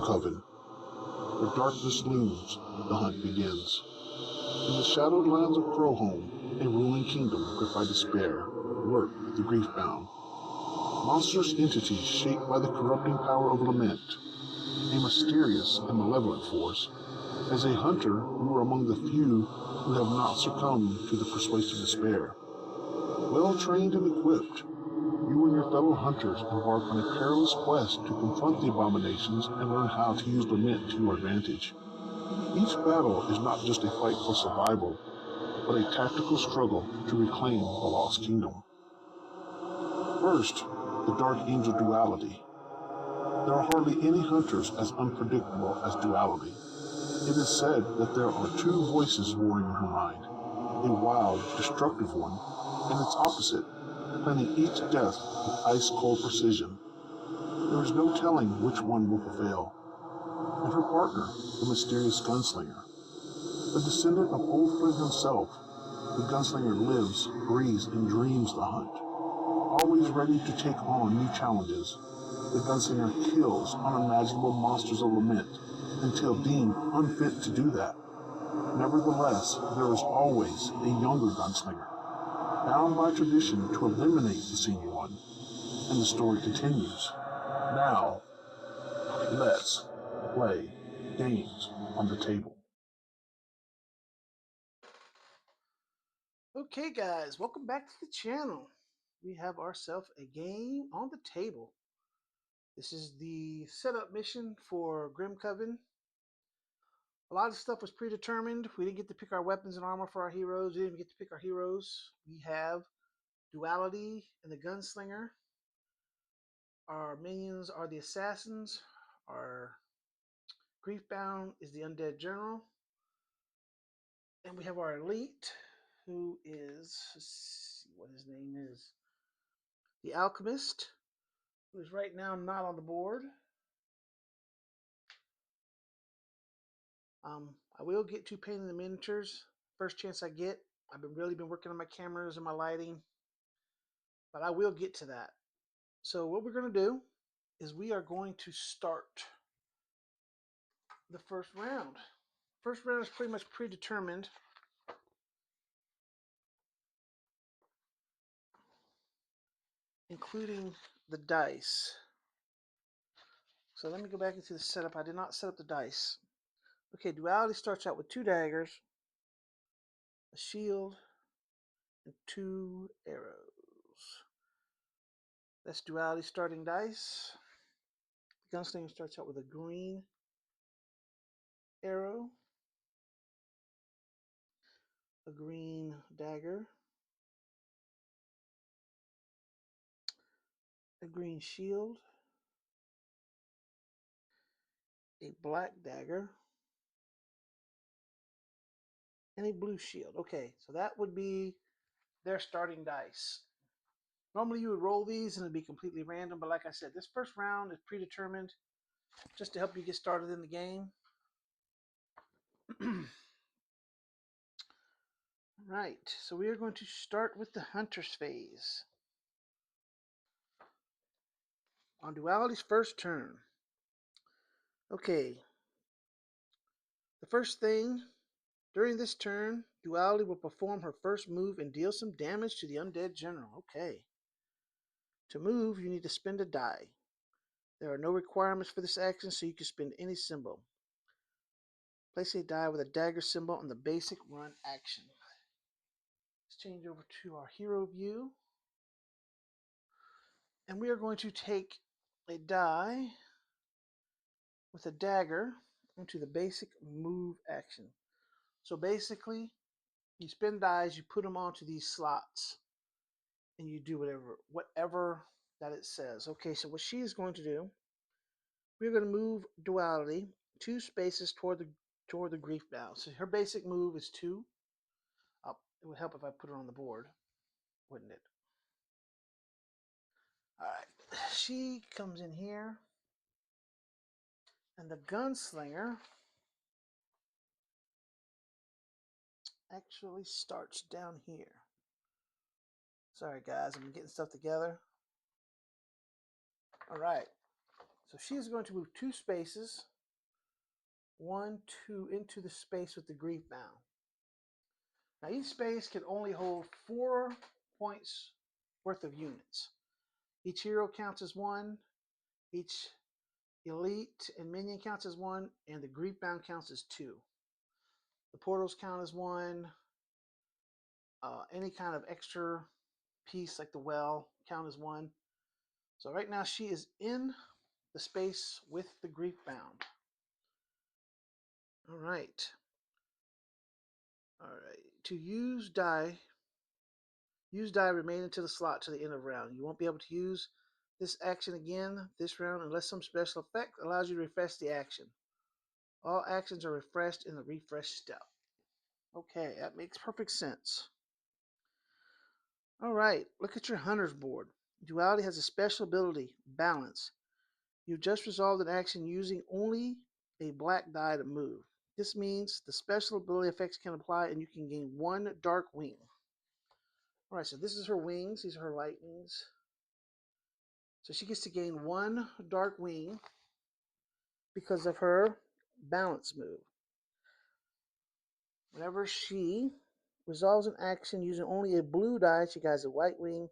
Gimcoven. Where darkness looms, the hunt begins. In the shadowed lands of Crowhome, a ruling kingdom gripped by despair, lurk the grief-bound. Monstrous entities shaped by the corrupting power of lament, a mysterious and malevolent force. As a hunter, you are among the few who have not succumbed to the persuasive despair. Well trained and equipped, you and your fellow hunters embark on a perilous quest to confront the abominations and learn how to use lament to your advantage. Each battle is not just a fight for survival, but a tactical struggle to reclaim the lost kingdom. First, the Dark Angel duality. There are hardly any hunters as unpredictable as duality. It is said that there are two voices warring in her mind, a wild, destructive one, and its opposite, planning each death with ice-cold precision. There is no telling which one will prevail. And her partner, the mysterious gunslinger. The descendant of old Flint himself, the gunslinger lives, breathes, and dreams the hunt. Always ready to take on new challenges, the gunslinger kills unimaginable monsters of lament until deemed unfit to do that. Nevertheless, there is always a younger gunslinger, bound by tradition to eliminate the senior one, and the story continues. Now, let's play games on the table. Okay guys, welcome back to the channel. We have ourselves a game on the table. This is the setup mission for Grimcoven. A lot of stuff was predetermined. We didn't get to pick our weapons and armor for our heroes. We didn't get to pick our heroes. We have Duality and the Gunslinger. Our minions are the Assassins. Our Griefbound is the Undead General. And we have our Elite, who is, let's see what his name is, the Alchemist, who is right now not on the board. I will get to painting the miniatures first chance I get. I've really been working on my cameras and my lighting, but I will get to that. So what we're going to do is we are going to start the first round. First round is pretty much predetermined. Including the dice. So let me go back into the setup. I did not set up the dice. Okay, Duality starts out with 2 daggers, a shield, and 2 arrows. That's Duality starting dice. The Gunslinger starts out with a green arrow, a green dagger, a green shield, a black dagger, and a blue shield. Okay, so that would be their starting dice. Normally you would roll these and it'd be completely random, but like I said, this first round is predetermined just to help you get started in the game. Right, so we are going to start with the Hunter's phase. On Duality's first turn. Okay, the first thing, during this turn, Duality will perform her first move and deal some damage to the Undead General. Okay. To move, you need to spend a die. There are no requirements for this action, so you can spend any symbol. Place a die with a dagger symbol on the basic run action. Let's change over to our hero view. And we are going to take a die with a dagger into the basic move action. So basically, you spend dies, you put them onto these slots, and you do whatever that it says. Okay, so what she is going to do, we're going to move Duality 2 spaces toward the grief bound. So her basic move is 2. It would help if I put her on the board, wouldn't it? All right, she comes in here, and the Gunslinger actually starts down here. Sorry guys, I'm getting stuff together. All right, so she's going to move 2 spaces 1, 2 into the space with the grief bound. Now each space can only hold 4 points worth of units. Each hero counts as 1, each elite and minion counts as 1, and the grief bound counts as 2. The portals count as 1. Any kind of extra piece like the well count as 1. So right now she is in the space with the grief bound. All right. All right. To use die remain into the slot to the end of round. You won't be able to use this action again this round unless some special effect allows you to refresh the action. All actions are refreshed in the refresh step. Okay, that makes perfect sense. All right, look at your hunter's board. Duality has a special ability, balance. You've just resolved an action using only a black die to move. This means the special ability effects can apply and you can gain 1 dark wing. All right, so this is her wings. These are her light wings. So she gets to gain 1 dark wing because of her balance move. Whenever she resolves an action using only a blue die, she gets a white wing.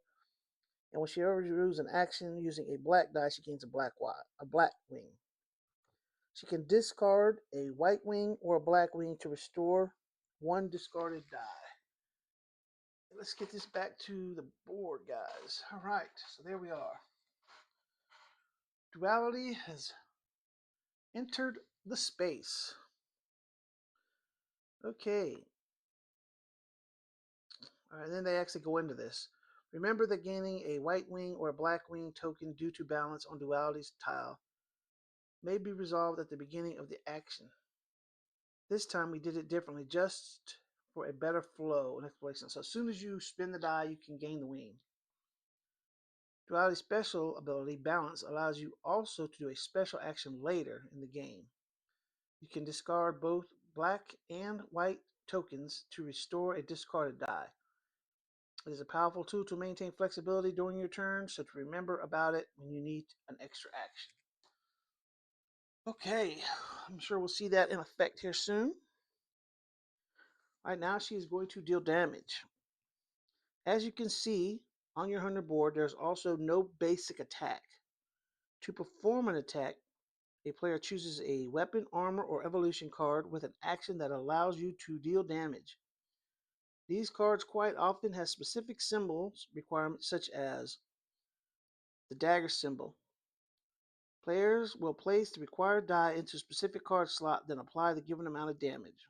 And when she resolves an action using a black die, she gains a black wing. She can discard a white wing or a black wing to restore 1 discarded die. Let's get this back to the board, guys. All right, so there we are. Duality has entered the space. Okay. All right, then they actually go into this. Remember that gaining a white wing or a black wing token due to balance on Duality's tile may be resolved at the beginning of the action. This time we did it differently just for a better flow and exploration. So as soon as you spin the die, you can gain the wing. Duality's special ability, Balance, allows you also to do a special action later in the game. You can discard both black and white tokens to restore a discarded die. It is a powerful tool to maintain flexibility during your turn, so to remember about it when you need an extra action. Okay, I'm sure we'll see that in effect here soon. Right now, she is going to deal damage. As you can see on your hunter board, there's also no basic attack. To perform an attack, a player chooses a weapon, armor, or evolution card with an action that allows you to deal damage. These cards quite often have specific symbols requirements such as the dagger symbol. Players will place the required die into a specific card slot, then apply the given amount of damage.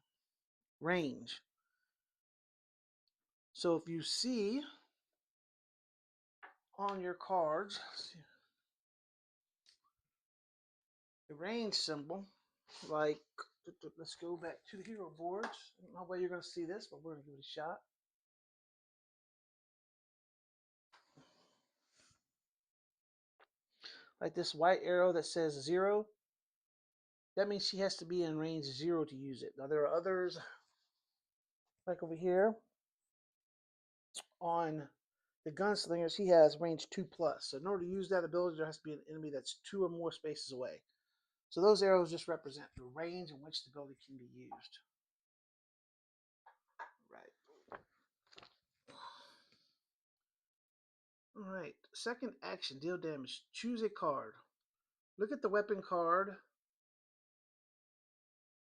Range. So if you see on your cards a range symbol, like, let's go back to the hero boards. I don't know how you're going to see this, but we're going to give it a shot. Like this white arrow that says 0, that means she has to be in range 0 to use it. Now there are others, like over here on the gunslinger, he has range 2+. So in order to use that ability, there has to be an enemy that's 2 or more spaces away. So those arrows just represent the range in which the ability can be used. Right. All right. Second action, deal damage. Choose a card. Look at the weapon card,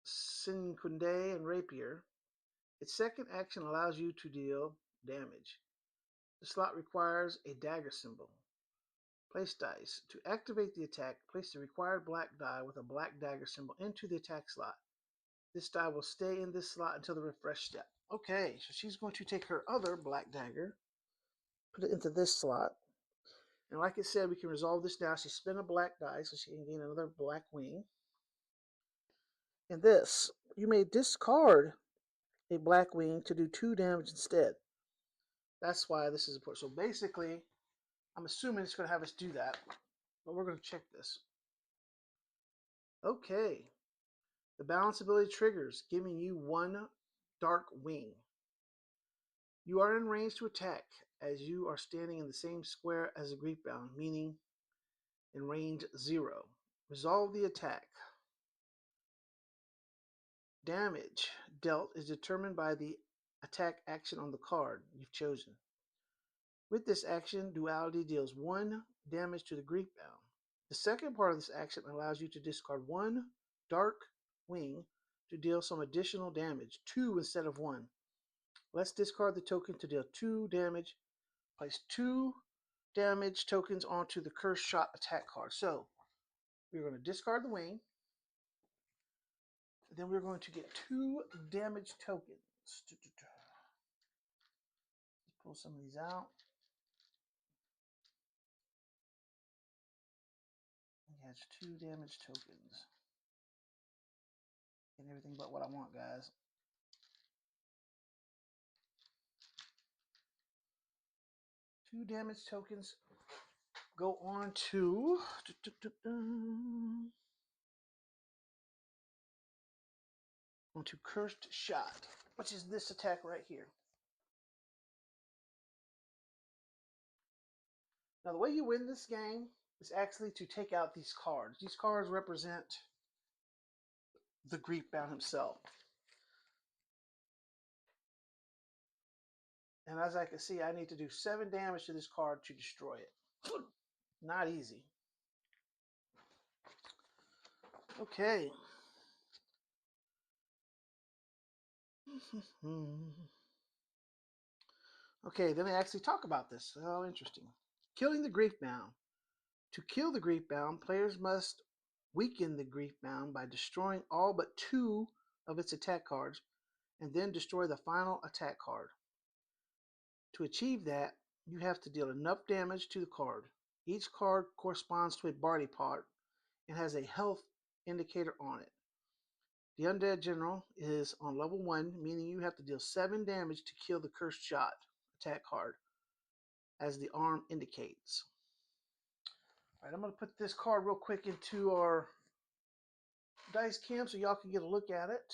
Sinkunde and Rapier. Its second action allows you to deal damage. The slot requires a dagger symbol. Place dice. To activate the attack, place the required black die with a black dagger symbol into the attack slot. This die will stay in this slot until the refresh step. Okay, so she's going to take her other black dagger, put it into this slot. And like I said, we can resolve this now. She spin a black die so she can gain another black wing. And this, you may discard a black wing to do 2 damage instead. That's why this is important. So basically, I'm assuming it's going to have us do that, but we're going to check this. Okay. The balance ability triggers, giving you 1 dark wing. You are in range to attack as you are standing in the same square as the griefbound, meaning in range 0. Resolve the attack. damage dealt is determined by the attack action on the card you've chosen. With this action, duality deals 1 damage to the griefbound. The second part of this action allows you to discard 1 dark wing to deal some additional damage, 2 instead of 1. Let's discard the token to deal 2 damage. Place 2 damage tokens onto the Cursed Shot attack card. So we're going to discard the wing. Then we're going to get 2 damage tokens. Let's pull some of these out. He has 2 damage tokens. And everything but what I want, guys. Two damage tokens go on to onto Cursed Shot, which is this attack right here. Now the way you win this game is actually to take out these cards. These cards represent the Griefbound himself. And as I can see, I need to do 7 damage to this card to destroy it. Not easy. Okay. Okay, then they actually talk about this. Oh, interesting. Killing the Griefbound. To kill the Griefbound, players must weaken the Griefbound by destroying all but 2 of its attack cards, and then destroy the final attack card. To achieve that, you have to deal enough damage to the card. Each card corresponds to a body part and has a health indicator on it. The Undead General is on level 1, meaning you have to deal 7 damage to kill the Cursed Shot attack card, as the arm indicates. Alright, I'm going to put this card real quick into our dice cam so y'all can get a look at it.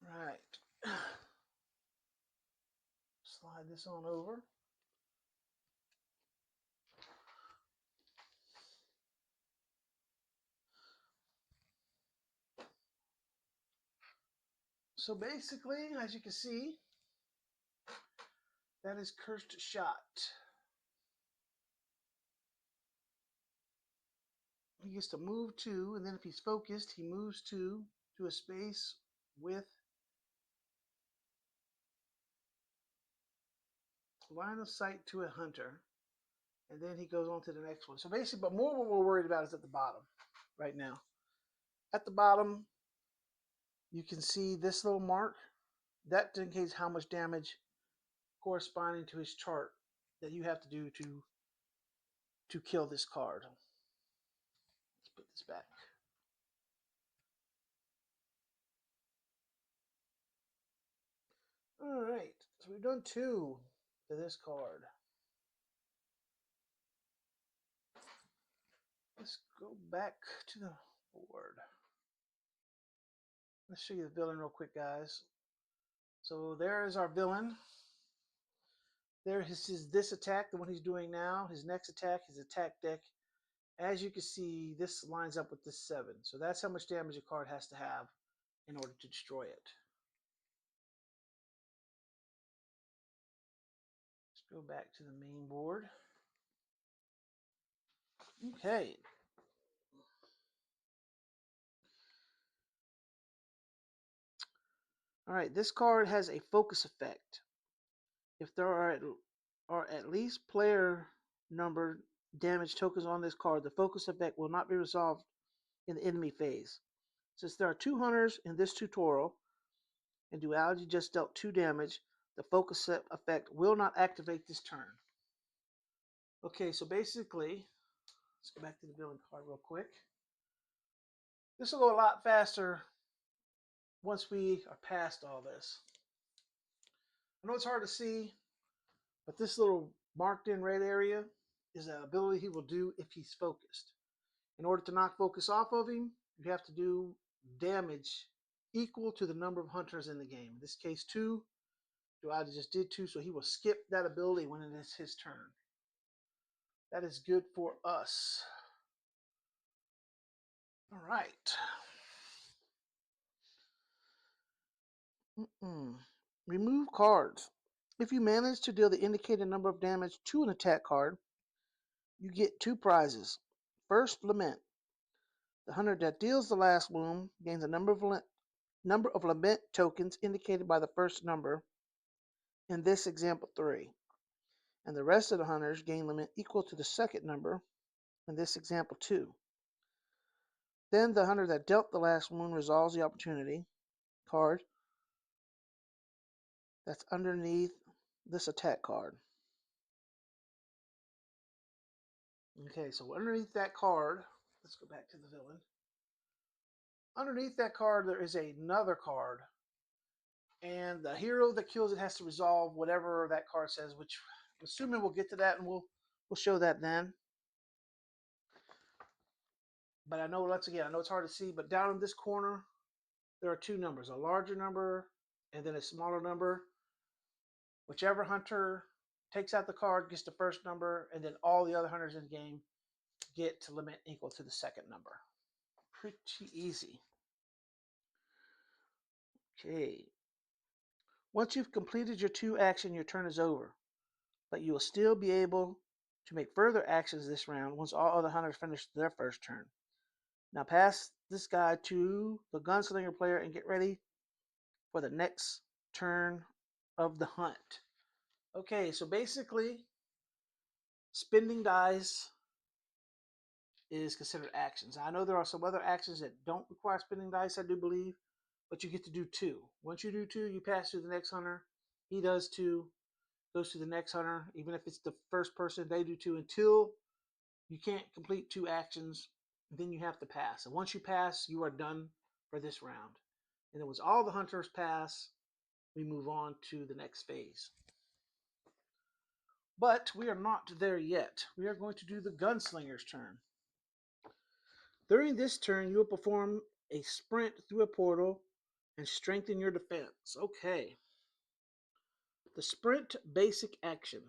Right. Slide this on over. So basically, as you can see, that is Cursed Shot. He gets to move 2, and then if he's focused, he moves 2 to a space with line of sight to a hunter, and then he goes on to the next one. So basically, but more what we're worried about is at the bottom right now. At the bottom, you can see this little mark. That indicates how much damage corresponding to his chart that you have to do to kill this card. Let's put this back. All right, so we've done 2 to this card. Let's go back to the board. Let's show you the villain real quick, guys. So there is our villain. There is this attack, the one he's doing now. His next attack, his attack deck. As you can see, this lines up with this 7. So that's how much damage a card has to have in order to destroy it. Let's go back to the main board. Okay. All right, this card has a focus effect. If there are at least player number damage tokens on this card, the focus effect will not be resolved in the enemy phase. Since there are 2 hunters in this tutorial, and duality just dealt 2 damage, the focus effect will not activate this turn. Okay, so basically, let's go back to the villain card real quick. This will go a lot faster once we are past all this. I know it's hard to see, but this little marked in red area is an ability he will do if he's focused. In order to knock focus off of him, you have to do damage equal to the number of hunters in the game. In this case, 2. Duality just did 2, so he will skip that ability when it is his turn. That is good for us. All right. Remove cards. If you manage to deal the indicated number of damage to an attack card, you get 2 prizes. First, Lament. The hunter that deals the last wound gains a number of Lament tokens indicated by the first number, in this example 3. And the rest of the hunters gain Lament equal to the second number, in this example 2. Then the hunter that dealt the last wound resolves the opportunity card that's underneath this attack card. Okay, so underneath that card, let's go back to the villain. Underneath that card, there is another card. And the hero that kills it has to resolve whatever that card says, which I'm assuming we'll get to that and we'll show that then. But I know, once again, I know it's hard to see, but down in this corner, there are 2 numbers, a larger number and then a smaller number. Whichever hunter takes out the card gets the first number, and then all the other hunters in the game get to Lament equal to the second number. Pretty easy. Okay. Once you've completed your 2 action, your turn is over. But you will still be able to make further actions this round once all other hunters finish their first turn. Now pass this guide to the gunslinger player and get ready for the next turn of the hunt. Okay, so basically, spending dice is considered actions. I know there are some other actions that don't require spending dice, I do believe, but you get to do 2. Once you do 2, you pass to the next hunter. He does 2, goes to the next hunter. Even if it's the first person, they do 2 until you can't complete 2 actions. Then you have to pass. And once you pass, you are done for this round. And then once all the hunters pass, we move on to the next phase. But we are not there yet. We are going to do the gunslinger's turn. During this turn, you will perform a sprint through a portal and strengthen your defense. Okay. The sprint basic action.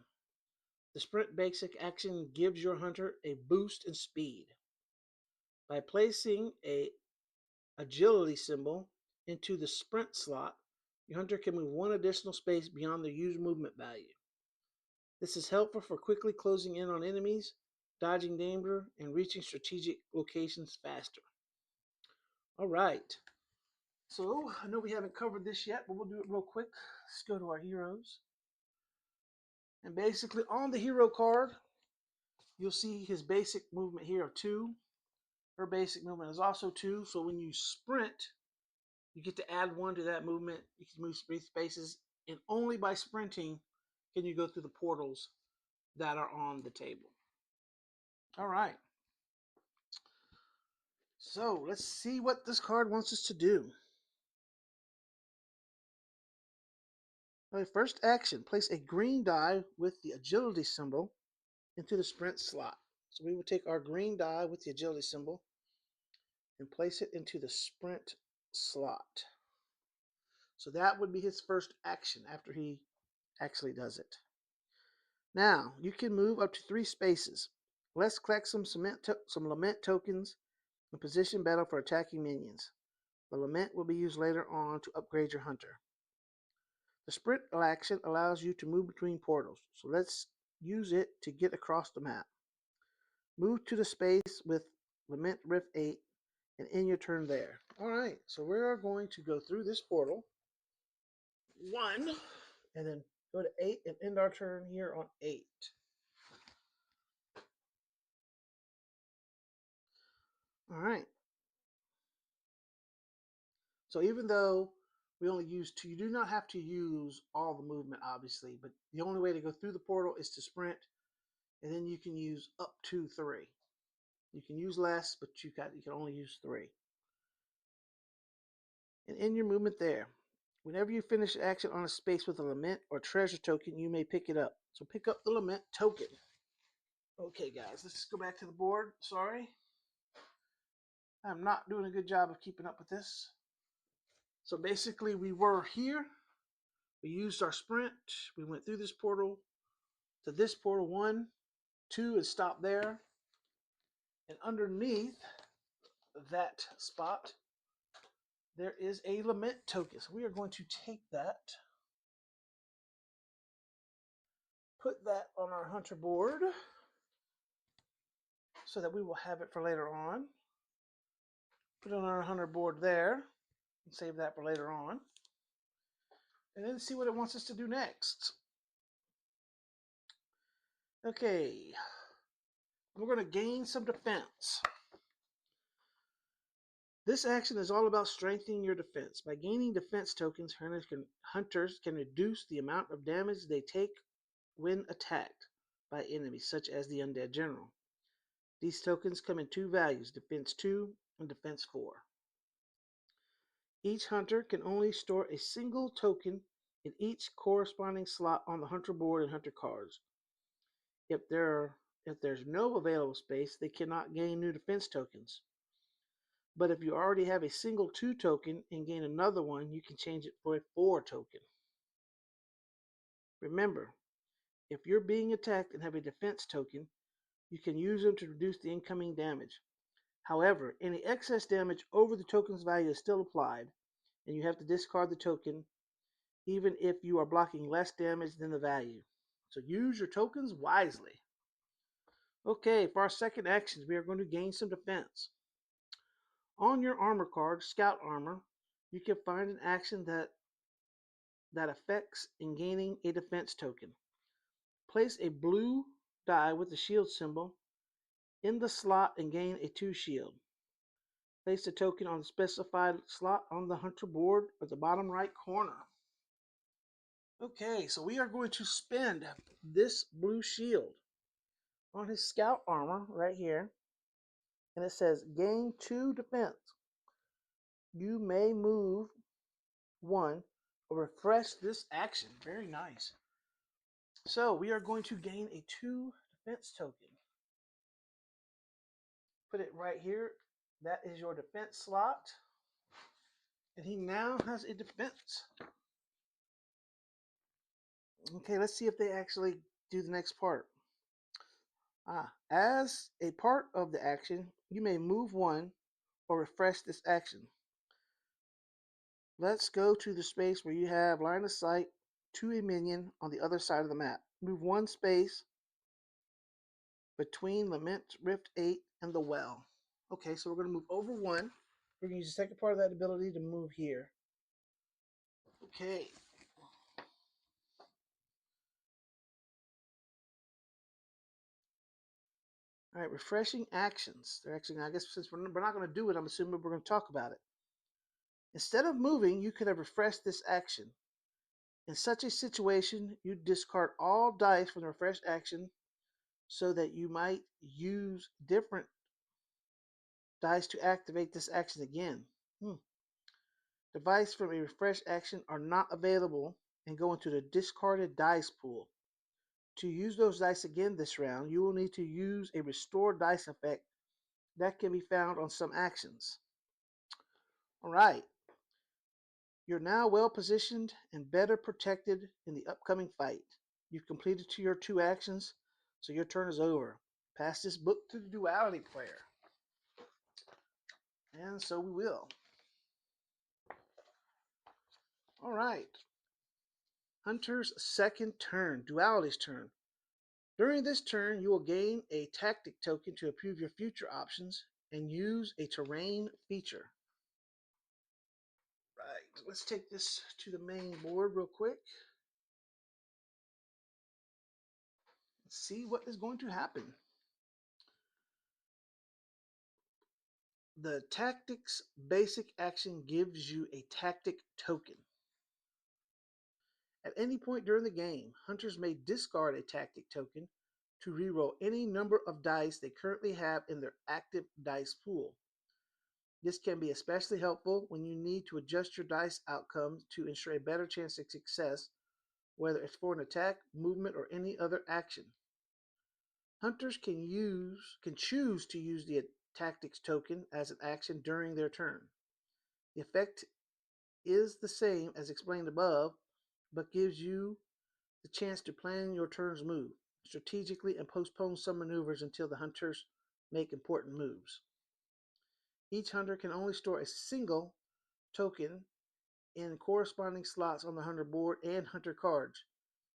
The sprint basic action gives your hunter a boost in speed. By placing a agility symbol into the sprint slot, your hunter can move 1 additional space beyond their usual movement value. This is helpful for quickly closing in on enemies, dodging danger, and reaching strategic locations faster. All right. So, I know we haven't covered this yet, but we'll do it real quick. Let's go to our heroes. And basically, on the hero card, you'll see his basic movement here of 2. Her basic movement is also 2. So when you sprint, you get to add 1 to that movement. You can move 3 spaces. And only by sprinting can you go through the portals that are on the table. All right. So let's see what this card wants us to do. All right, first action, place a green die with the agility symbol into the sprint slot. So we will take our green die with the agility symbol and place it into the sprint slot. So that would be his first action after he actually does it. Now, you can move up to 3 spaces. Let's collect some lament tokens and position battle for attacking minions. The lament will be used later on to upgrade your hunter. The sprint action allows you to move between portals, so let's use it to get across the map. Move to the space with Lament Rift 8 and end your turn there. Alright, so we are going to go through this portal. 1, and then go to 8 and end our turn here on 8. Alright. So even though we only use 2, you do not have to use all the movement, obviously, but the only way to go through the portal is to sprint, and then you can use up to 3. You can use less, but you can only use 3. And end your movement there. Whenever you finish action on a space with a lament or treasure token, you may pick it up. So pick up the lament token. Okay, guys, let's go back to the board. Sorry. I'm not doing a good job of keeping up with this. So basically, we were here. We used our sprint. We went through this portal to this portal 1, 2, and stopped there. And underneath that spot, there is a lament token. So we are going to take that, put that on our hunter board so that we will have it for later on. Put it on our hunter board there and save that for later on. And then see what it wants us to do next. Okay, we're going to gain some defense. This action is all about strengthening your defense. By gaining defense tokens, hunters can reduce the amount of damage they take when attacked by enemies, such as the Undead General. These tokens come in two values, Defense 2 and Defense 4. Each hunter can only store a single token in each corresponding slot on the hunter board and hunter cards. If there's no available space, they cannot gain new defense tokens. But if you already have a single 2 token and gain another one, you can change it for a 4 token. Remember, if you're being attacked and have a defense token, you can use them to reduce the incoming damage. However, any excess damage over the token's value is still applied, and you have to discard the token even if you are blocking less damage than the value. So use your tokens wisely. Okay, for our second action, we are going to gain some defense. On your armor card, Scout Armor, you can find an action that affects in gaining a defense token. Place a blue die with the shield symbol in the slot and gain a 2 shield. Place the token on the specified slot on the hunter board at the bottom right corner. Okay, so we are going to spend this blue shield on his Scout Armor right here. And it says gain 2 defense. You may move 1 or refresh this action. Very nice. So we are going to gain a 2 defense token. Put it right here. That is your defense slot. And he now has a defense. Okay, let's see if they actually do the next part. As a part of the action, you may move 1 or refresh this action. Let's go to the space where you have line of sight to a minion on the other side of the map. Move 1 space between Lament Rift 8 and the well. Okay, so we're going to move over 1. We're going to use the second part of that ability to move here. Okay. All right, refreshing actions. They're actually, I guess since we're not going to do it, I'm assuming we're going to talk about it. Instead of moving, you could have refreshed this action. In such a situation, you discard all dice from the refresh action so that you might use different dice to activate this action again. Dice from a refresh action are not available and go into the discarded dice pool. To use those dice again this round, you will need to use a restore dice effect that can be found on some actions. Alright, you're now well positioned and better protected in the upcoming fight. You've completed your 2 actions, so your turn is over. Pass this book to the duality player. And so we will. Alright. Hunter's second turn, Duality's turn. During this turn, you will gain a tactic token to improve your future options and use a terrain feature. Right, let's take this to the main board real quick. Let's see what is going to happen. The tactics basic action gives you a tactic token. At any point during the game, hunters may discard a tactic token to reroll any number of dice they currently have in their active dice pool. This can be especially helpful when you need to adjust your dice outcomes to ensure a better chance of success, whether it's for an attack, movement, or any other action. Hunters can choose to use the tactics token as an action during their turn. The effect is the same as explained above, but gives you the chance to plan your turn's move strategically and postpone some maneuvers until the hunters make important moves. Each hunter can only store a single token in corresponding slots on the hunter board and hunter cards.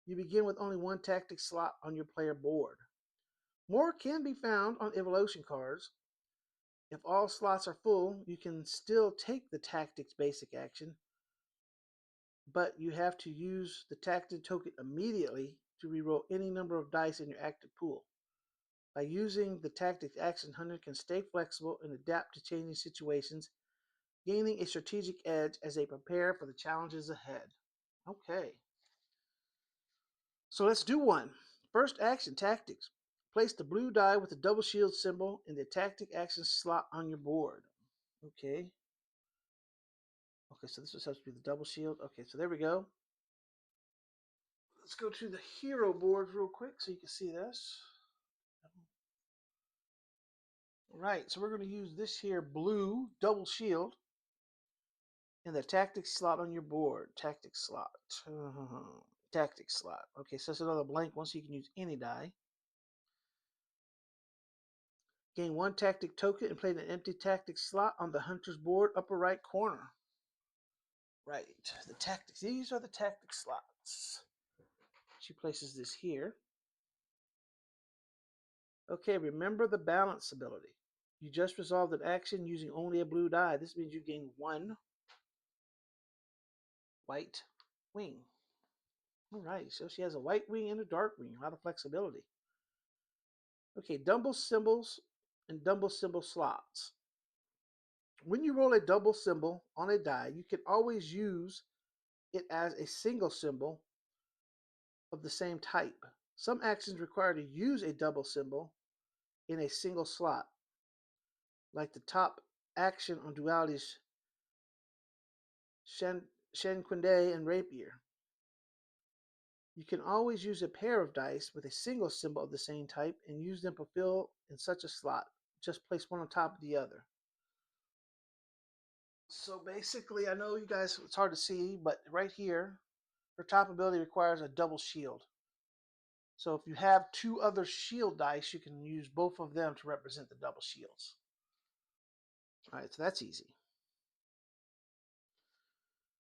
You begin with only one tactic slot on your player board. More can be found on evolution cards. If all slots are full, you can still take the tactics basic action, but you have to use the tactic token immediately to reroll any number of dice in your active pool. By using the tactics action, Hunter can stay flexible and adapt to changing situations, gaining a strategic edge as they prepare for the challenges ahead. Okay. So let's do one. First action, tactics. Place the blue die with the double shield symbol in the tactic action slot on your board. Okay. Okay, so this was supposed to be the double shield. Okay, so there we go. Let's go to the hero board real quick so you can see this. All right, so we're going to use this here blue double shield in the tactics slot on your board. Tactics slot. Tactics slot. Okay, so it's another blank one, so you can use any die. Gain one tactic token and play an empty tactic slot on the hunter's board, upper right corner. Right, the tactics. These are the tactic slots. She places this here. Okay, remember the balance ability. You just resolved an action using only a blue die. This means you gain one white wing. All right, so she has a white wing and a dark wing. A lot of flexibility. Okay, double symbols and double symbol slots. When you roll a double symbol on a die, you can always use it as a single symbol of the same type. Some actions require to use a double symbol in a single slot, like the top action on dualities Shenquinde and Rapier. You can always use a pair of dice with a single symbol of the same type and use them to fill in such a slot. Just place one on top of the other. So basically, I know you guys, it's hard to see, but right here, her top ability requires a double shield. So if you have two other shield dice, you can use both of them to represent the double shields. All right, so that's easy.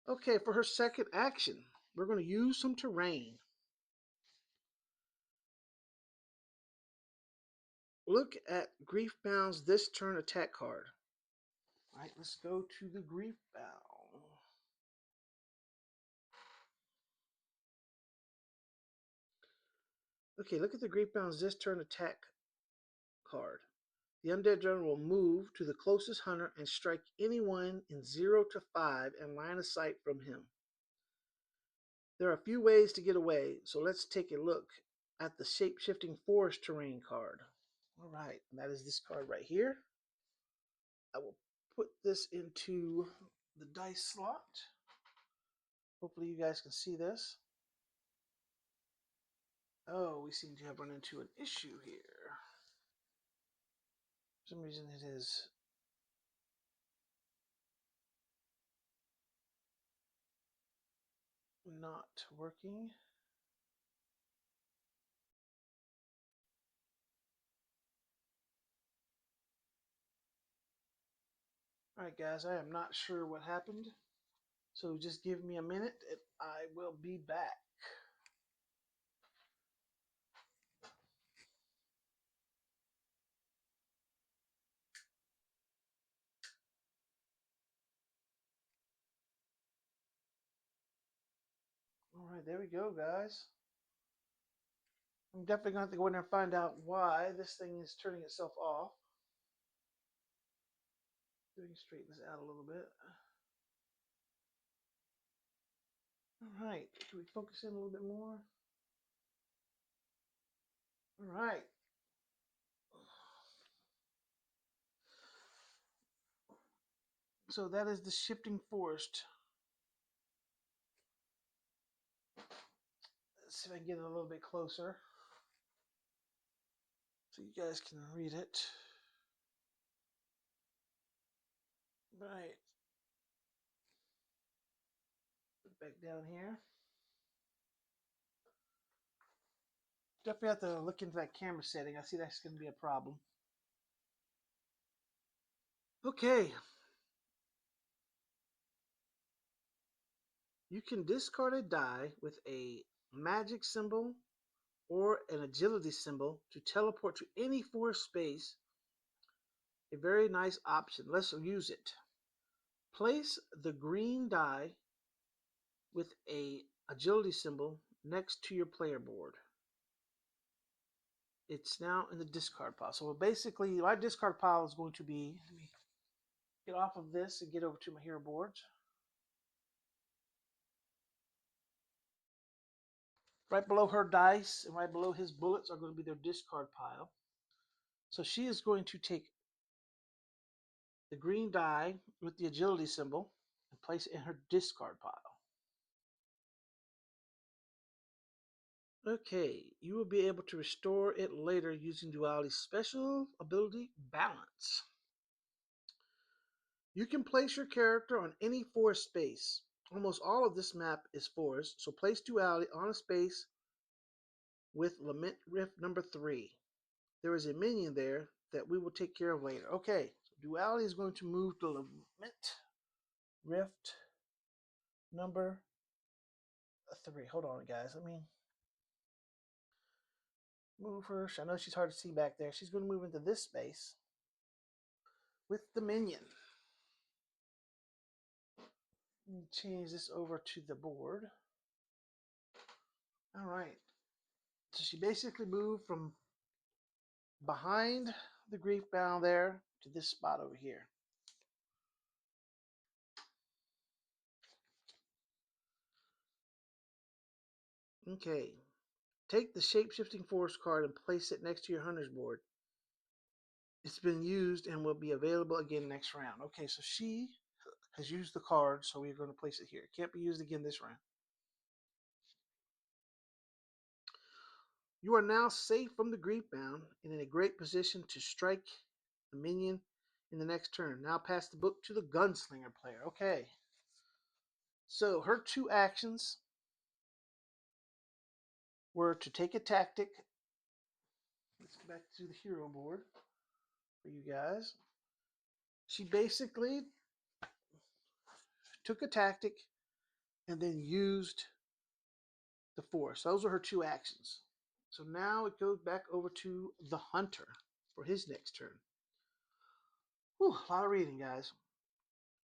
Okay, for her second action, we're going to use some terrain. Look at Griefbound's this turn attack card. All right, let's go to the Griefbound. Okay, look at the Griefbound's this turn attack card. The undead general will move to the closest hunter and strike anyone in 0 to 5 and line of sight from him. There are a few ways to get away, so let's take a look at the shape-shifting forest terrain card. All right, and that is this card right here. I will put this into the dice slot. Hopefully you guys can see this. Oh, we seem to have run into an issue here. For some reason it is not working. Alright guys, I am not sure what happened. So just give me a minute and I will be back. Alright, there we go guys. I'm definitely going to have to go in there and find out why this thing is turning itself off. Let me straighten this out a little bit. Alright, can we focus in a little bit more? Alright. So that is the shifting forest. Let's see if I can get it a little bit closer so you guys can read it. Right. Put it back down here. Definitely have to look into that camera setting. I see that's going to be a problem. Okay. You can discard a die with a magic symbol or an agility symbol to teleport to any forest space. A very nice option. Let's use it. Place the green die with a agility symbol next to your player board. It's now in the discard pile. So basically, my discard pile is going to be, let me get off of this and get over to my hero boards. Right below her dice and right below his bullets are going to be their discard pile. So she is going to take the green die with the agility symbol and place it in her discard pile. Okay, you will be able to restore it later using Duality's special ability, Balance. You can place your character on any forest space. Almost all of this map is forest, so place Duality on a space with Lament Rift number 3. There is a minion there that we will take care of later. Okay, so Duality is going to move to Lament Rift number 3. Hold on, guys. Let me move her. I know she's hard to see back there. She's going to move into this space with the minion. Let me change this over to the board. All right. So she basically moved from behind the grief bound there to this spot over here. Okay. Take the shape-shifting force card and place it next to your hunter's board. It's been used and will be available again next round. Okay, so she has used the card, so we're going to place it here. It can't be used again this round. You are now safe from the grief bound and in a great position to strike the minion in the next turn. Now pass the book to the gunslinger player. Okay. So her two actions were to take a tactic. Let's go back to the hero board for you guys. She basically took a tactic and then used the force. Those are her two actions. So now it goes back over to the hunter for his next turn. Whew, a lot of reading, guys.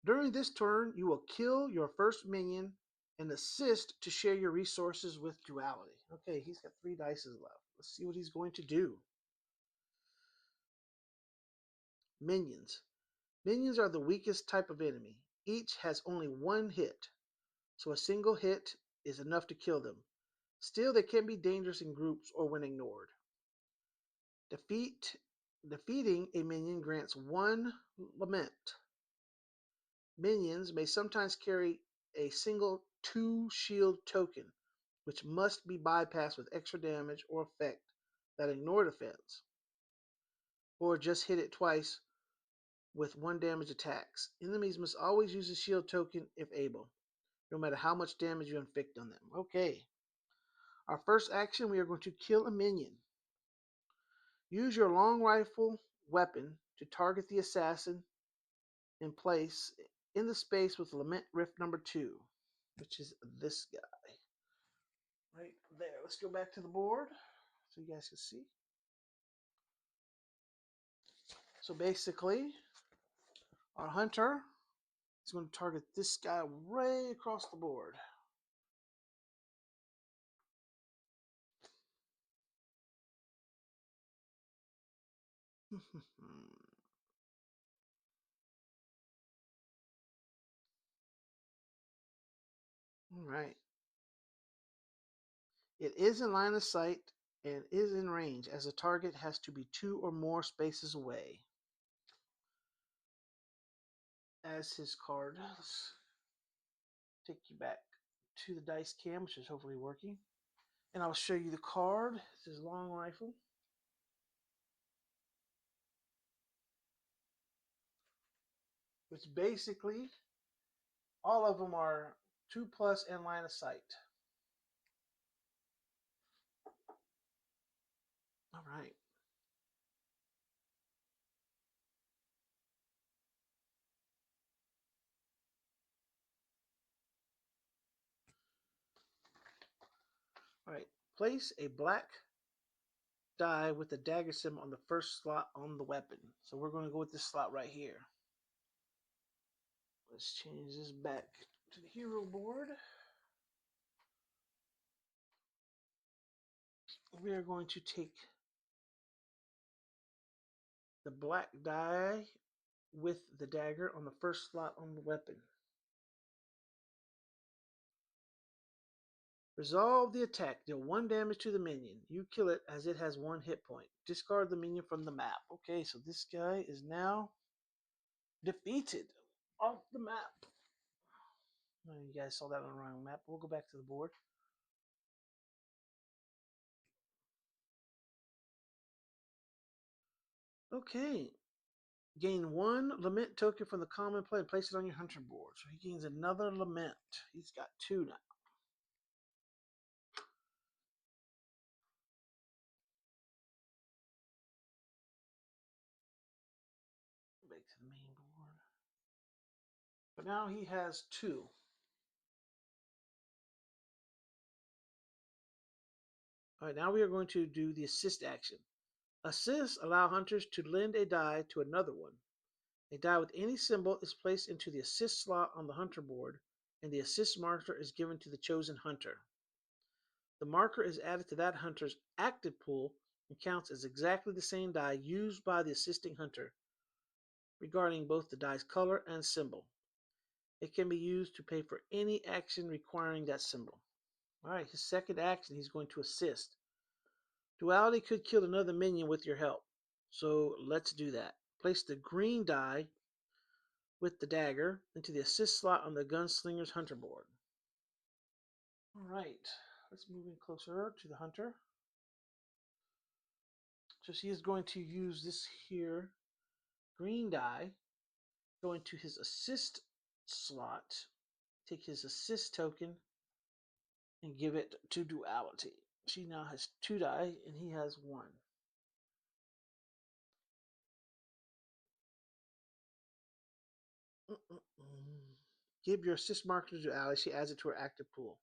During this turn, you will kill your first minion and assist to share your resources with Duality. Okay, he's got 3 dice left. Let's see what he's going to do. Minions. Minions are the weakest type of enemy. Each has only 1 hit, so a single hit is enough to kill them. Still, they can be dangerous in groups or when ignored. Defeating a minion grants 1 lament. Minions may sometimes carry a single 2 shield token, which must be bypassed with extra damage or effect that ignore defense, or just hit it twice with 1 damage attacks. Enemies must always use a shield token if able, no matter how much damage you inflict on them. Okay. Our first action, we are going to kill a minion. Use your long rifle weapon to target the assassin in place in the space with Lament Rift number 2, which is this guy. Right there. Let's go back to the board so you guys can see. So basically, our hunter is going to target this guy right across the board. All right. It is in line of sight and is in range, as the target has to be 2 or more spaces away. As his card, let's take you back to the dice cam, which is hopefully working. And I'll show you the card. This is long rifle. Which basically, all of them are 2+ in line of sight. All right. All right, place a black die with the dagger symbol on the first slot on the weapon. So we're going to go with this slot right here. Let's change this back to the hero board. We are going to take the black die with the dagger on the first slot on the weapon. Resolve the attack. Deal 1 damage to the minion. You kill it as it has 1 hit point. Discard the minion from the map. Okay, so this guy is now defeated off the map. Oh, you guys saw that on the wrong map. We'll go back to the board. Okay. Gain 1 lament token from the common play and place it on your hunter board. So he gains another lament. He's got 2 now. Back to the main board. But now he has 2. All right, now we are going to do the assist action. Assists allow hunters to lend a die to another one. A die with any symbol is placed into the assist slot on the hunter board, and the assist marker is given to the chosen hunter. The marker is added to that hunter's active pool and counts as exactly the same die used by the assisting hunter, regarding both the die's color and symbol. It can be used to pay for any action requiring that symbol. All right, his second action, he's going to assist. Duality could kill another minion with your help, so let's do that. Place the green die with the dagger into the assist slot on the gunslinger's hunter board. All right, let's move in closer to the hunter. So he is going to use this here green die, go into his assist slot, take his assist token, and give it to Duality. She now has 2 die, and he has 1. Give your assist marker to Duality. She adds it to her active pool.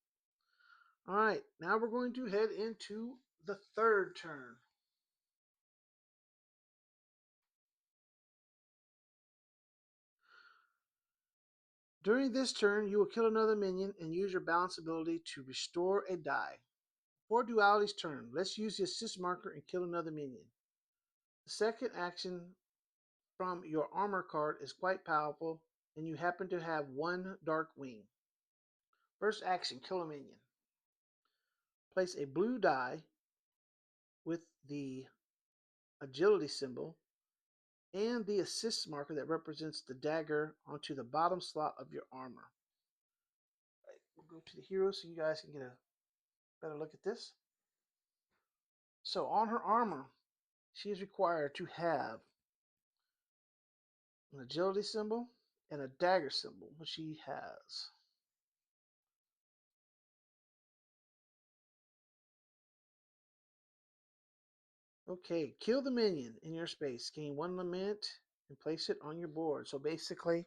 All right, now we're going to head into the third turn. During this turn, you will kill another minion and use your balance ability to restore a die. For Duality's turn, let's use the assist marker and kill another minion. The second action from your armor card is quite powerful, and you happen to have 1 dark wing. First action, kill a minion. Place a blue die with the agility symbol and the assist marker that represents the dagger onto the bottom slot of your armor. Right, we'll go to the hero so you guys can get a better look at this. So on her armor, she is required to have an agility symbol and a dagger symbol, which she has. Okay, kill the minion in your space. Gain 1 lament and place it on your board. So basically,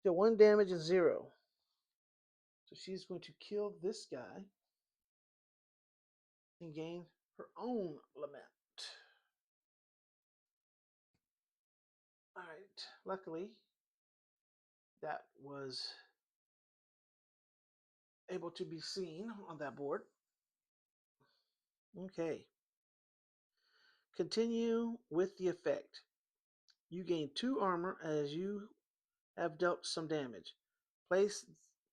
deal 1 damage and 0. So she's going to kill this guy and gain her own lament. Alright, luckily, that was able to be seen on that board. Okay. Continue with the effect. You gain 2 armor as you have dealt some damage. Place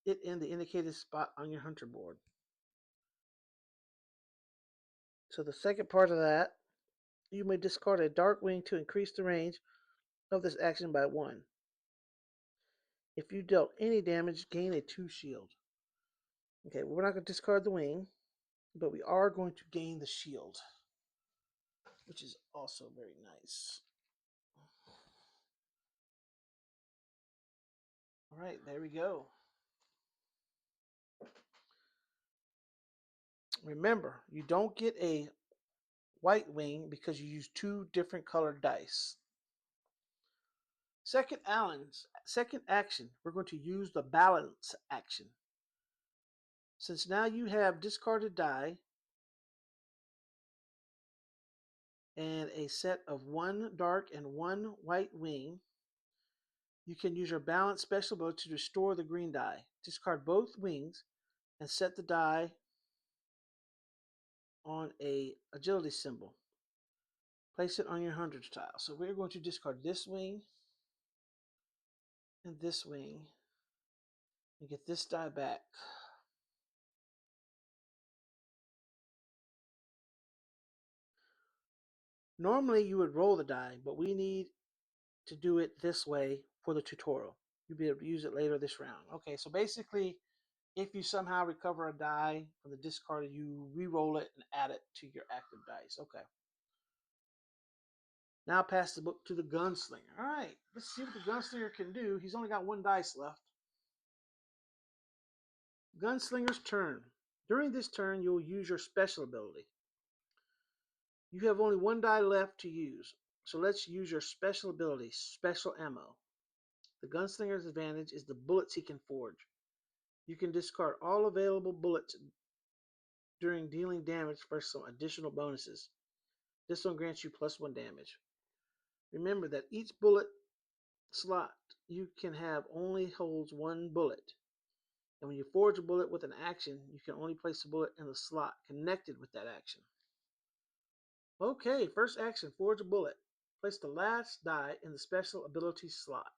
it in the indicated spot on your hunter board. So the second part of that, you may discard a dark wing to increase the range of this action by 1. If you dealt any damage, gain a 2 shield. Okay, we're not going to discard the wing, but we are going to gain the shield, which is also very nice. All right, there we go. Remember, you don't get a white wing because you use 2 different colored dice. Second action, we're going to use the balance action. Since now you have discarded die, and a set of one dark and one white wing. You can use your balance special ability to restore the green die. Discard both wings and set the die on a agility symbol. Place it on your hundreds tile. So we're going to discard this wing and this wing and get this die back. Normally you would roll the die, but we need to do it this way for the tutorial. You'll be able to use it later this round. Okay, so basically, if you somehow recover a die from the discard, you re-roll it and add it to your active dice. Okay. Now pass the book to the gunslinger. All right, let's see what the gunslinger can do. He's only got one dice left. Gunslinger's turn. During this turn, you'll use your special ability. You have only one die left to use, so let's use your special ability, special ammo. The gunslinger's advantage is the bullets he can forge. You can discard all available bullets during dealing damage for some additional bonuses. This one grants you +1 damage. Remember that each bullet slot you can have only holds one bullet. And when you forge a bullet with an action, you can only place a bullet in the slot connected with that action. Okay, first action, forge a bullet. Place the last die in the special ability slot.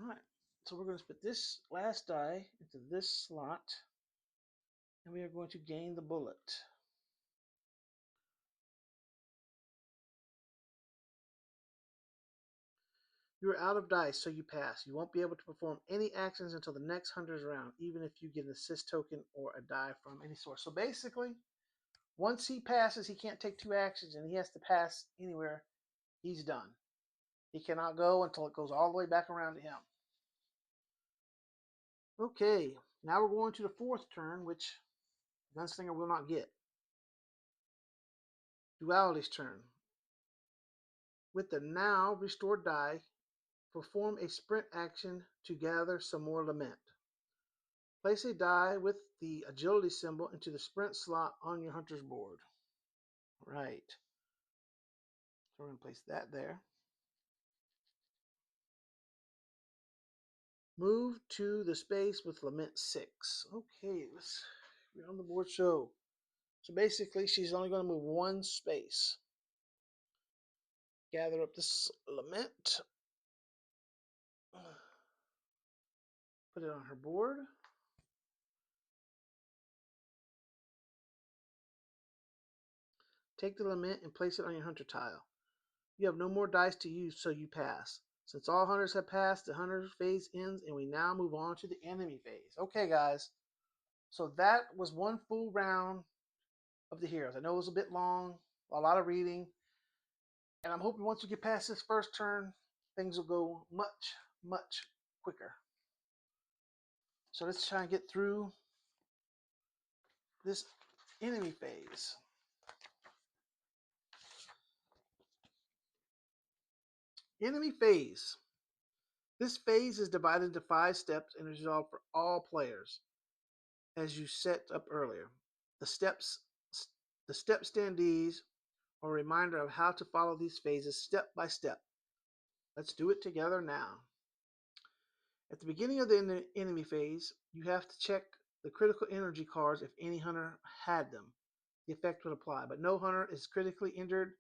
Alright, so we're going to put this last die into this slot, and we are going to gain the bullet. You are out of dice, so you pass. You won't be able to perform any actions until the next hunter's round, even if you get an assist token or a die from any source. So basically, once he passes, he can't take 2 actions, and he has to pass anywhere. He's done. He cannot go until it goes all the way back around to him. Okay, now we're going to the 4th turn, which Gunslinger will not get. Duality's turn. With the now restored die, perform a sprint action to gather some more lament. Place a die with the agility symbol into the sprint slot on your hunter's board. Right. So we're going to place that there. Move to the space with lament 6. Okay, let's be on the board show. So basically, she's only going to move 1 space. Gather up this lament. Put it on her board. Take the lament and place it on your hunter tile. You have no more dice to use, so you pass. Since all hunters have passed, the hunter phase ends, and we now move on to the enemy phase. Okay, guys. So that was one full round of the heroes. I know it was a bit long, a lot of reading, and I'm hoping once we get past this first turn, things will go much, much quicker. So let's try and get through this enemy phase. Enemy phase. This phase is divided into 5 steps and is resolved for all players, as you set up earlier. The step standees are a reminder of how to follow these phases step by step. Let's do it together now. At the beginning of the enemy phase, you have to check the critical energy cards if any hunter had them. The effect would apply, but no hunter is critically injured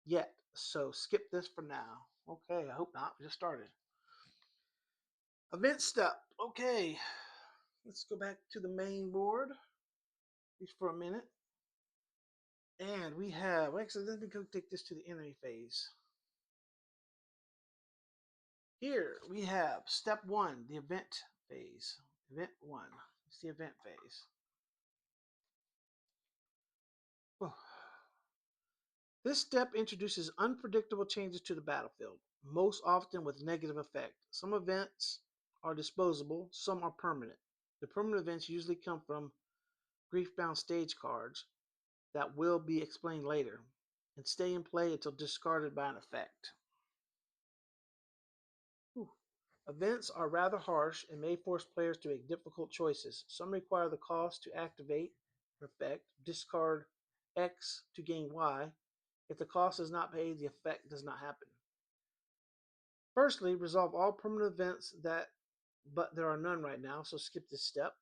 yet, so skip this for now. Okay, I hope not. We just started. Event step. Okay, let's go back to the main board just for a minute. And we have, actually, let me go take this to the enemy phase. Here we have step 1, the event phase. Event 1. It's the event phase. Oh. This step introduces unpredictable changes to the battlefield, most often with negative effect. Some events are disposable, some are permanent. The permanent events usually come from grief-bound stage cards that will be explained later and stay in play until discarded by an effect. Whew. Events are rather harsh and may force players to make difficult choices. Some require the cost to activate an effect, discard X to gain Y, If the cost is not paid, the effect does not happen. Firstly, resolve all permanent events but there are none right now, so skip this step.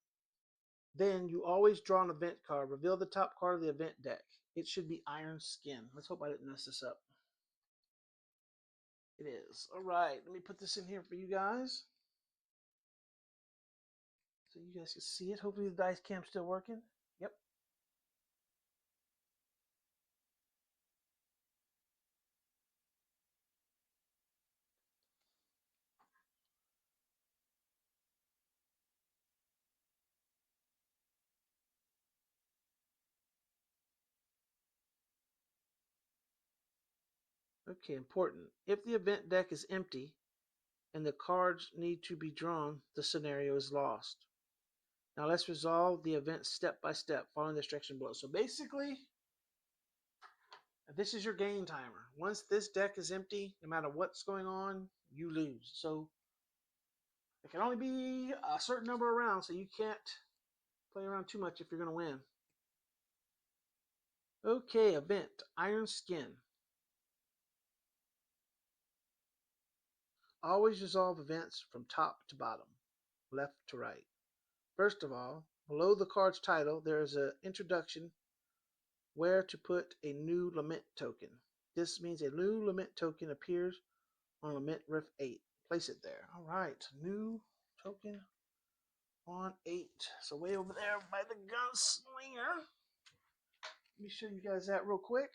Then you always draw an event card. Reveal the top card of the event deck. It should be Iron Skin. Let's hope I didn't mess this up. It is. All right, let me put this in here for you guys so you guys can see it. Hopefully the dice cam's still working. Yep. Okay, important. If the event deck is empty and the cards need to be drawn, the scenario is lost. Now let's resolve the event step by step, following the instruction below. So basically, this is your game timer. Once this deck is empty, no matter what's going on, you lose. So there can only be a certain number around, so you can't play around too much if you're going to win. Okay, event, Iron Skin. Always resolve events from top to bottom, left to right. First of all, below the card's title, there is an introduction where to put a new lament token. This means a new lament token appears on Lament Riff 8. Place it there. All right, new token on 8. So way over there by the gunslinger. Let me show you guys that real quick.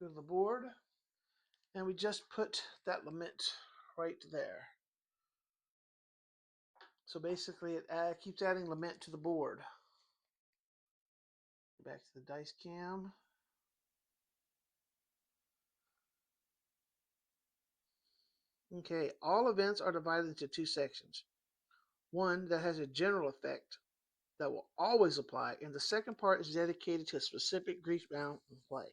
Go to the board. And we just put that lament right there. So basically it keeps adding lament to the board. Back to the dice cam. Okay, all events are divided into two sections. One that has a general effect that will always apply, and the second part is dedicated to a specific grief-bound play.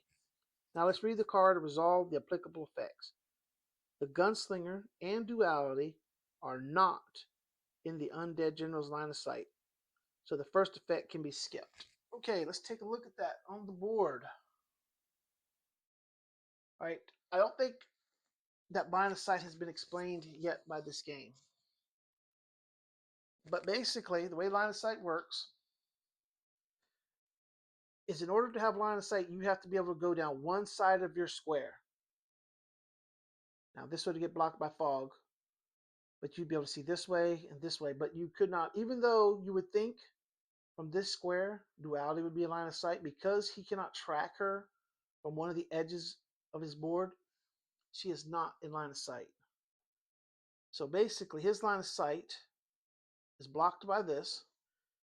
Now let's read the card and resolve the applicable effects. The Gunslinger and Duality are not in the Undead General's line of sight, so the first effect can be skipped. Okay, let's take a look at that on the board. All right, I don't think that line of sight has been explained yet by this game. But basically, the way line of sight works is in order to have line of sight, you have to be able to go down one side of your square. Now, this would get blocked by fog, but you'd be able to see this way and this way, but you could not, even though you would think from this square, Duality would be a line of sight, because he cannot track her from one of the edges of his board, she is not in line of sight. So basically, his line of sight is blocked by this,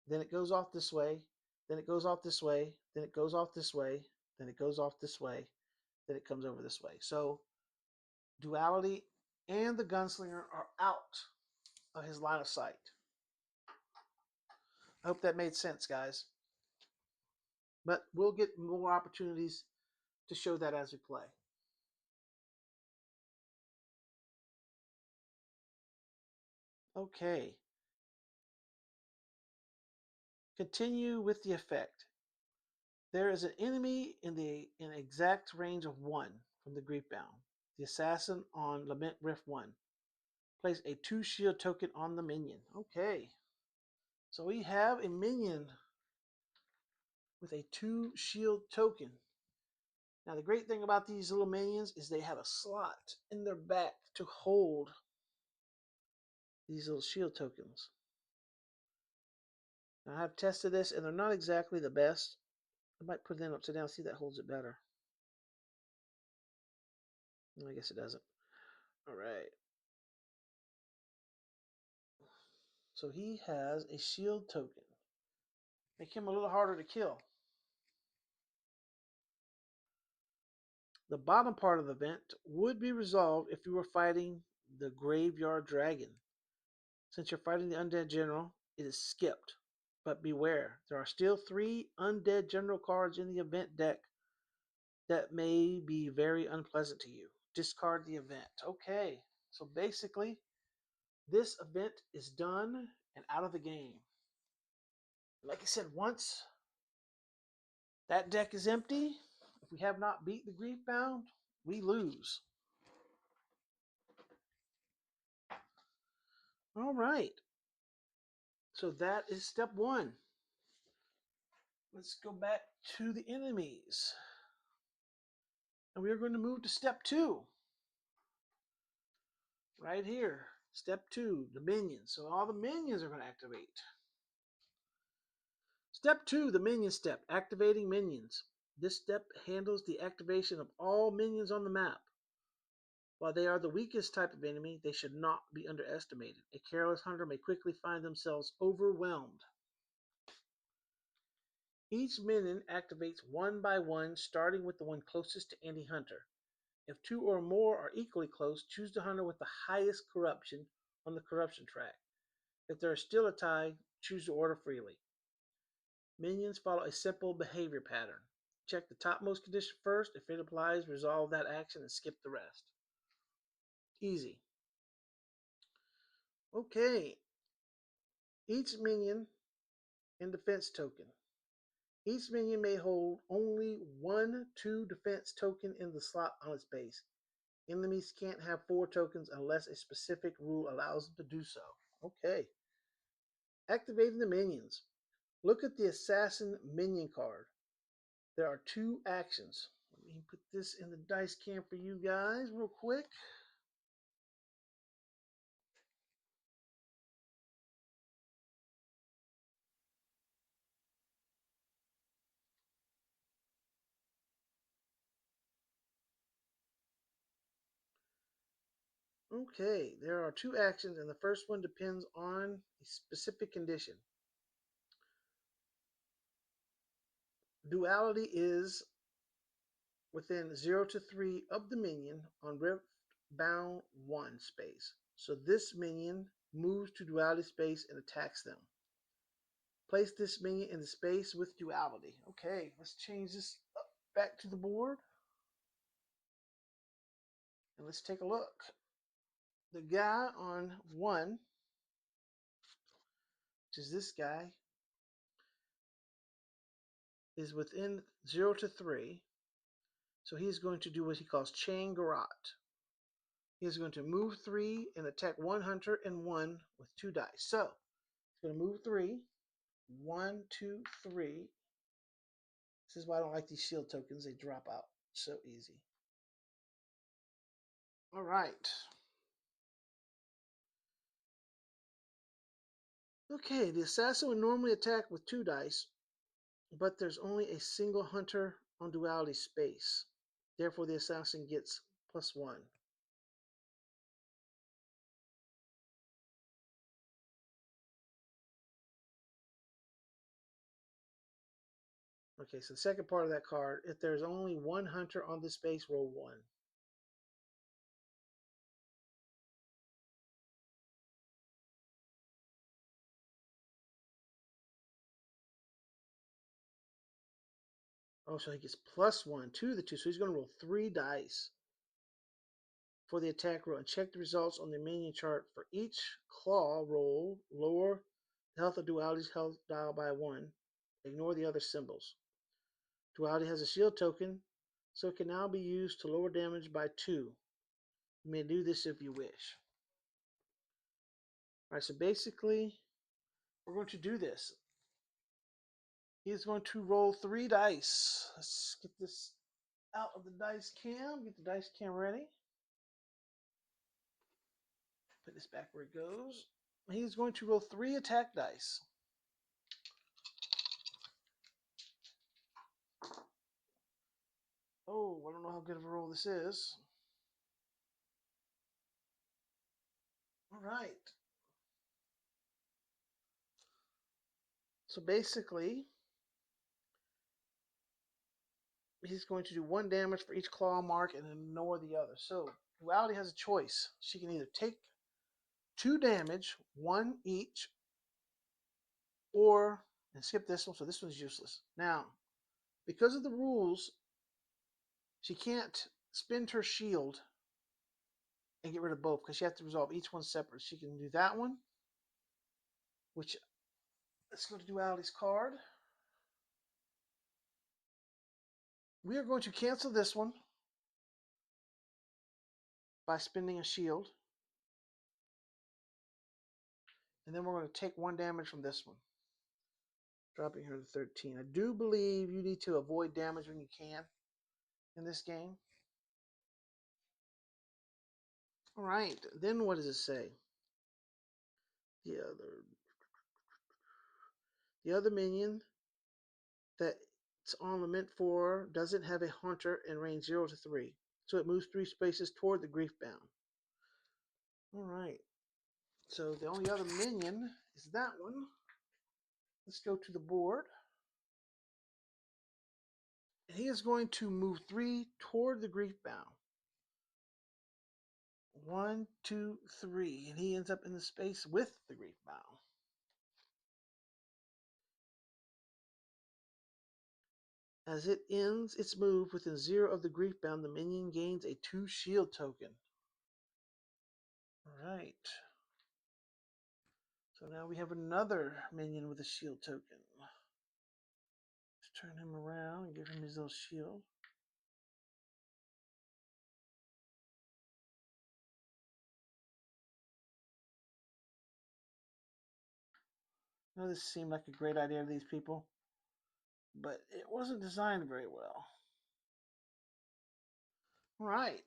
then it goes off this way, then it goes off this way, then it goes off this way, then it goes off this way, then it comes over this way. So Duality and the Gunslinger are out of his line of sight. I hope that made sense, guys. But we'll get more opportunities to show that as we play. Okay. Continue with the effect. There is an enemy in exact range of 1 from the Griefbound. The assassin on Lament Rift 1. Place a 2 shield token on the minion. Okay. So we have a minion with a 2 shield token. Now the great thing about these little minions is they have a slot in their back to hold these little shield tokens. Now I have tested this and they're not exactly the best. I might put them upside down, see if that holds it better. I guess it doesn't. Alright. So he has a shield token. Make him a little harder to kill. The bottom part of the event would be resolved if you were fighting the Graveyard Dragon. Since you're fighting the Undead General, it is skipped. But beware, there are still 3 Undead General cards in the event deck that may be very unpleasant to you. Discard the event. Okay, so basically, this event is done and out of the game. Like I said, once that deck is empty, if we have not beat the grief bound, we lose. All right. So that is step 1. Let's go back to the enemies. And we are going to move to step 2. Right here. Step 2, the minions. So all the minions are going to activate. Step 2, the minion step, activating minions. This step handles the activation of all minions on the map. While they are the weakest type of enemy, they should not be underestimated. A careless hunter may quickly find themselves overwhelmed. Each minion activates one by one, starting with the one closest to any hunter. If 2 or more are equally close, choose the hunter with the highest corruption on the corruption track. If there is still a tie, choose the order freely. Minions follow a simple behavior pattern. Check the topmost condition first. If it applies, resolve that action and skip the rest. Easy. Okay. Each minion and defense token. Each minion may hold only 1/2 defense token in the slot on its base. Enemies can't have 4 tokens unless a specific rule allows them to do so. Okay. Activating the minions. Look at the assassin minion card. There are 2 actions. Let me put this in the dice cam for you guys real quick. Okay, there are 2 actions, and the first one depends on a specific condition. Duality is within 0 to 3 of the minion on Rift Bound 1 space. So this minion moves to duality space and attacks them. Place this minion in the space with duality. Okay, let's change this up back to the board. And let's take a look. The guy on 1, which is this guy, is within 0 to 3. So he's going to do what he calls chain garrote. He's going to move 3 and attack 1 hunter and 1 with 2 dice. So he's going to move 3. 1, 2, 3. This is why I don't like these shield tokens. They drop out so easy. All right. Okay, the assassin would normally attack with 2 dice, but there's only a single hunter on duality space. Therefore, the assassin gets +1. Okay, so the second part of that card, if there's only 1 hunter on this space, roll 1. Oh, so he gets +1 to the 2, so he's going to roll 3 dice for the attack roll and check the results on the minion chart. For each claw roll, lower the health of duality's health dial by 1. Ignore the other symbols. Duality has a shield token, so it can now be used to lower damage by 2. You may do this if you wish. Alright, so basically, we're going to do this. He's going to roll 3 dice. Let's get this out of the dice cam. Get the dice cam ready. Put this back where it goes. He's going to roll 3 attack dice. Oh, I don't know how good of a roll this is. All right. So basically, he's going to do 1 damage for each claw mark and ignore the other. So Duality has a choice. She can either take 2 damage, 1 each, or and skip this one. So this one's useless. Now, because of the rules, she can't spend her shield and get rid of both because she has to resolve each one separate. She can do that one, which let's go to Duality's card. We are going to cancel this one by spending a shield. And then we're going to take 1 damage from this one. Dropping her to 13. I do believe you need to avoid damage when you can in this game. All right. Then what does it say? The other minion that's on lament 4 doesn't have a hunter in range 0 to 3. So it moves 3 spaces toward the griefbound. All right. So the only other minion is that one. Let's go to the board. And he is going to move 3 toward the griefbound. 1, 2, 3. And he ends up in the space with the griefbound. As it ends its move within 0 of the griefbound, the minion gains a 2 shield token. Alright. So now we have another minion with a shield token. Let's turn him around and give him his little shield. I know this seemed like a great idea to these people, but it wasn't designed very well. Alright.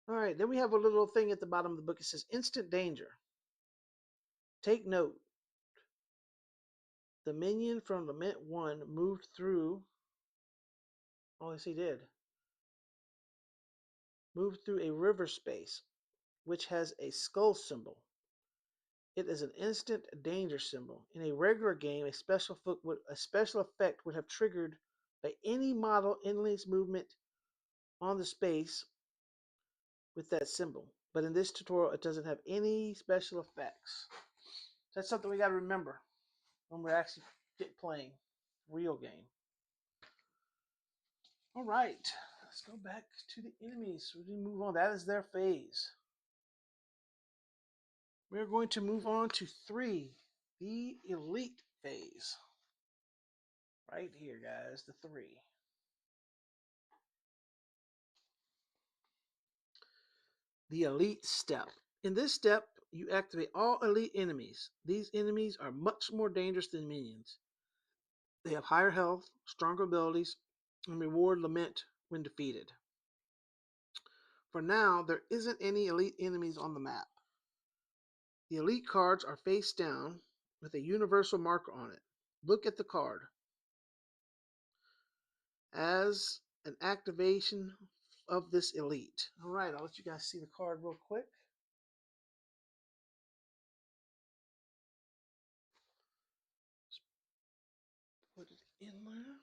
Alright, then we have a little thing at the bottom of the book. It says instant danger. Take note. The minion from Lament 1 moved through. Oh, yes, he did. Moved through a river space, which has a skull symbol. It is an instant danger symbol. In a regular game, a special effect would have triggered by any model enemy's movement on the space with that symbol. But in this tutorial, it doesn't have any special effects. That's something we got to remember when we're actually playing real game. All right, let's go back to the enemies. We move on. That is their phase. We're going to move on to 3, the elite phase. Right here, guys, the 3. The elite step. In this step, you activate all elite enemies. These enemies are much more dangerous than minions. They have higher health, stronger abilities, and reward lament when defeated. For now, there isn't any elite enemies on the map. The elite cards are face down with a universal marker on it. Look at the card. As an activation of this elite. All right, I'll let you guys see the card real quick. Put it in there.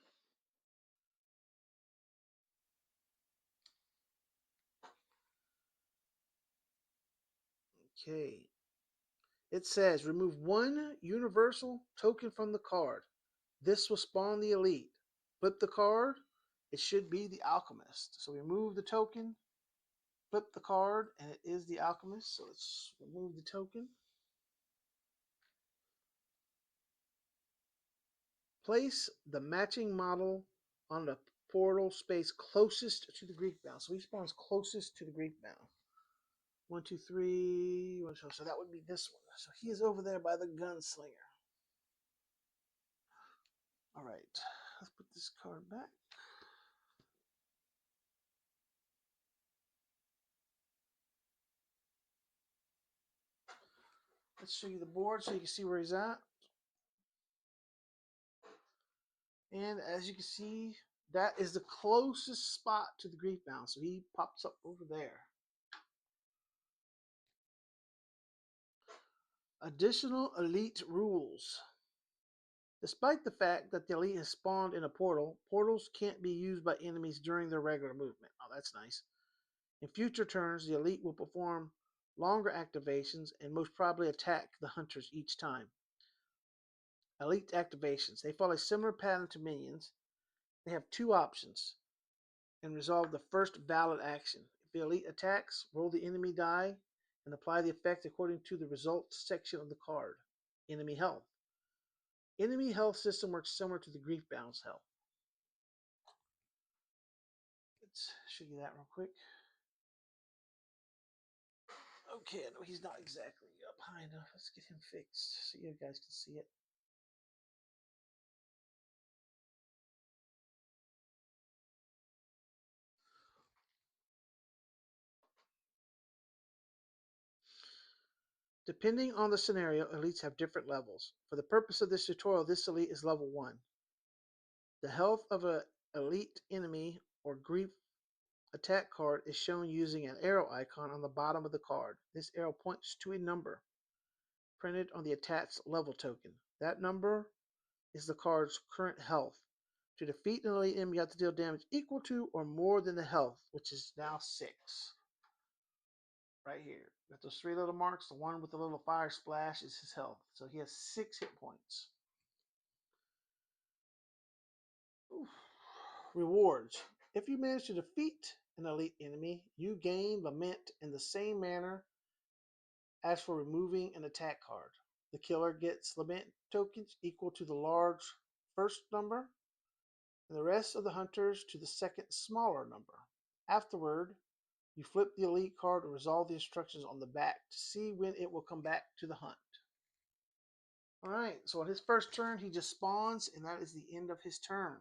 Okay. It says remove 1 universal token from the card. This will spawn the elite. Flip the card. It should be the alchemist. So we remove the token, flip the card, and it is the alchemist. So let's remove the token. Place the matching model on the portal space closest to the griefbound. So he spawns closest to the griefbound. 1, 2, 3. So that would be this one. So he is over there by the gunslinger. All right, let's put this card back. Let's show you the board so you can see where he's at. And as you can see, that is the closest spot to the griefbound. So he pops up over there. Additional elite rules. Despite the fact that the elite has spawned in a portal, portals can't be used by enemies during their regular movement. Oh, that's nice. In future turns, the elite will perform longer activations and most probably attack the hunters each time. Elite activations. They follow a similar pattern to minions. They have 2 options and resolve the first valid action. If the elite attacks, roll the enemy die and apply the effect according to the results section of the card. enemy health. Enemy health system works similar to the Griefbound's health. Let's show you that real quick. Okay, I know he's not exactly up high enough. Let's get him fixed so you guys can see it. Depending on the scenario, elites have different levels. For the purpose of this tutorial, this elite is level 1. The health of an elite enemy or grief attack card is shown using an arrow icon on the bottom of the card. This arrow points to a number printed on the attached level token. That number is the card's current health. To defeat an elite enemy, you have to deal damage equal to or more than the health, which is now 6. Right here. Got those 3 little marks. The one with the little fire splash is his health. So he has 6 hit points. Oof. Rewards. If you manage to defeat an elite enemy, you gain Lament in the same manner as for removing an attack card. The killer gets Lament tokens equal to the large first number, and the rest of the hunters to the second smaller number. Afterward, you flip the elite card and resolve the instructions on the back to see when it will come back to the hunt. Alright, so on his first turn, he just spawns, and that is the end of his turn.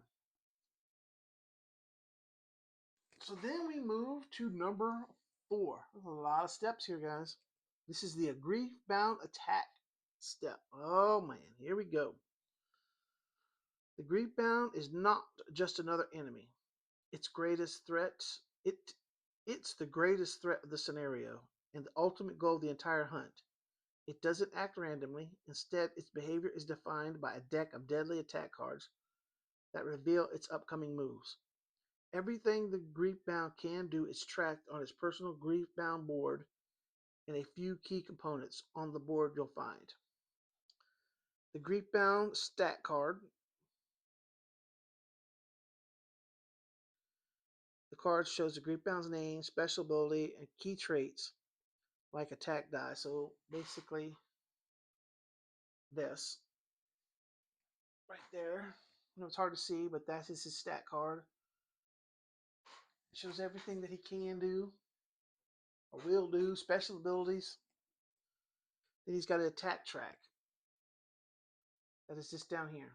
So then we move to number 4. There's a lot of steps here, guys. This is the grief-bound attack step. Oh man, here we go. The grief-bound is not just another enemy. Its greatest threat. It's the greatest threat of the scenario and the ultimate goal of the entire hunt. It doesn't act randomly. Instead, its behavior is defined by a deck of deadly attack cards that reveal its upcoming moves. Everything the Griefbound can do is tracked on its personal Griefbound board and a few key components on the board you'll find. The Griefbound stat card. The card shows the Griefbound's name, special ability, and key traits like attack die. So basically this right there. I know it's hard to see, but that is his stat card. It shows everything that he can do or will do, special abilities. Then he's got an attack track. That is just down here.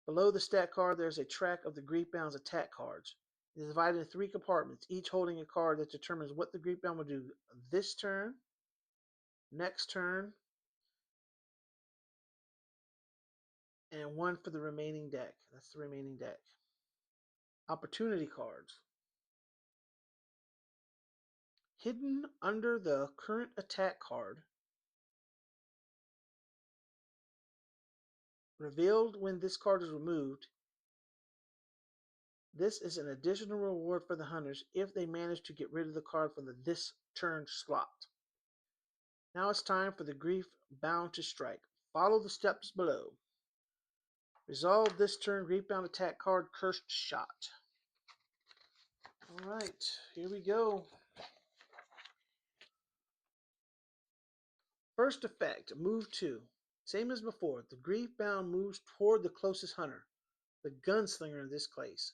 Below the stat card, there's a track of the Griefbound's attack cards. It is divided into 3 compartments, each holding a card that determines what the Griefbound will do this turn, next turn, and 1 for the remaining deck. That's the remaining deck. Opportunity cards. Hidden under the current attack card, revealed when this card is removed. This is an additional reward for the hunters if they manage to get rid of the card from the this turn slot. Now it's time for the Grief-bound to strike. Follow the steps below. Resolve this turn Grief-bound attack card, Cursed Shot. Alright, here we go. First effect, move 2. Same as before, the Grief-bound moves toward the closest hunter, the gunslinger in this case.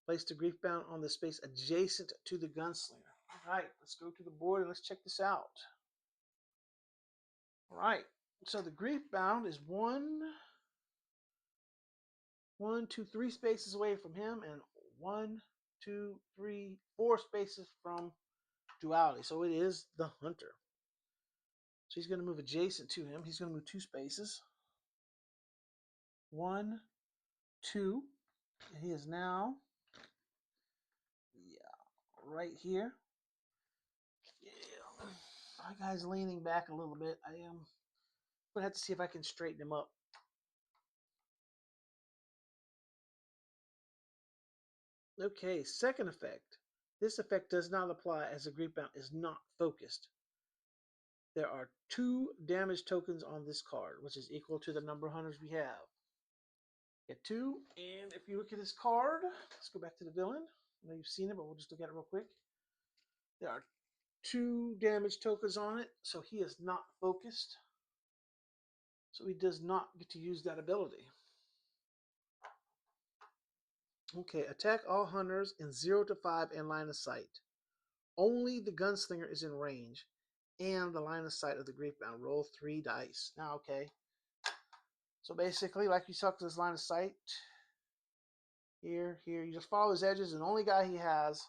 Place the Grief-bound on the space adjacent to the gunslinger. Alright, let's go to the board and let's check this out. Alright, so the Grief-bound is 3 spaces away from him, and 1, 2, 3, 4 spaces from duality. So it is the hunter. So he's going to move adjacent to him. He's going to move 2 spaces. 1, 2. And he is now, right here. Yeah. My guy's leaning back a little bit. I am going to have to see if I can straighten him up. Okay, second effect. This effect does not apply as the Griefbound is not focused. There are 2 damage tokens on this card, which is equal to the number of hunters we have. Get 2, and if you look at this card, let's go back to the villain. I know you've seen it, but we'll just look at it real quick. There are 2 damage tokens on it, so he is not focused. So he does not get to use that ability. Okay, attack all hunters in 0 to 5 in line of sight. Only the gunslinger is in range and the line of sight of the griefbound. Roll 3 dice. Now, okay. So basically, like you suck to this line of sight, here, you just follow his edges, and the only guy he has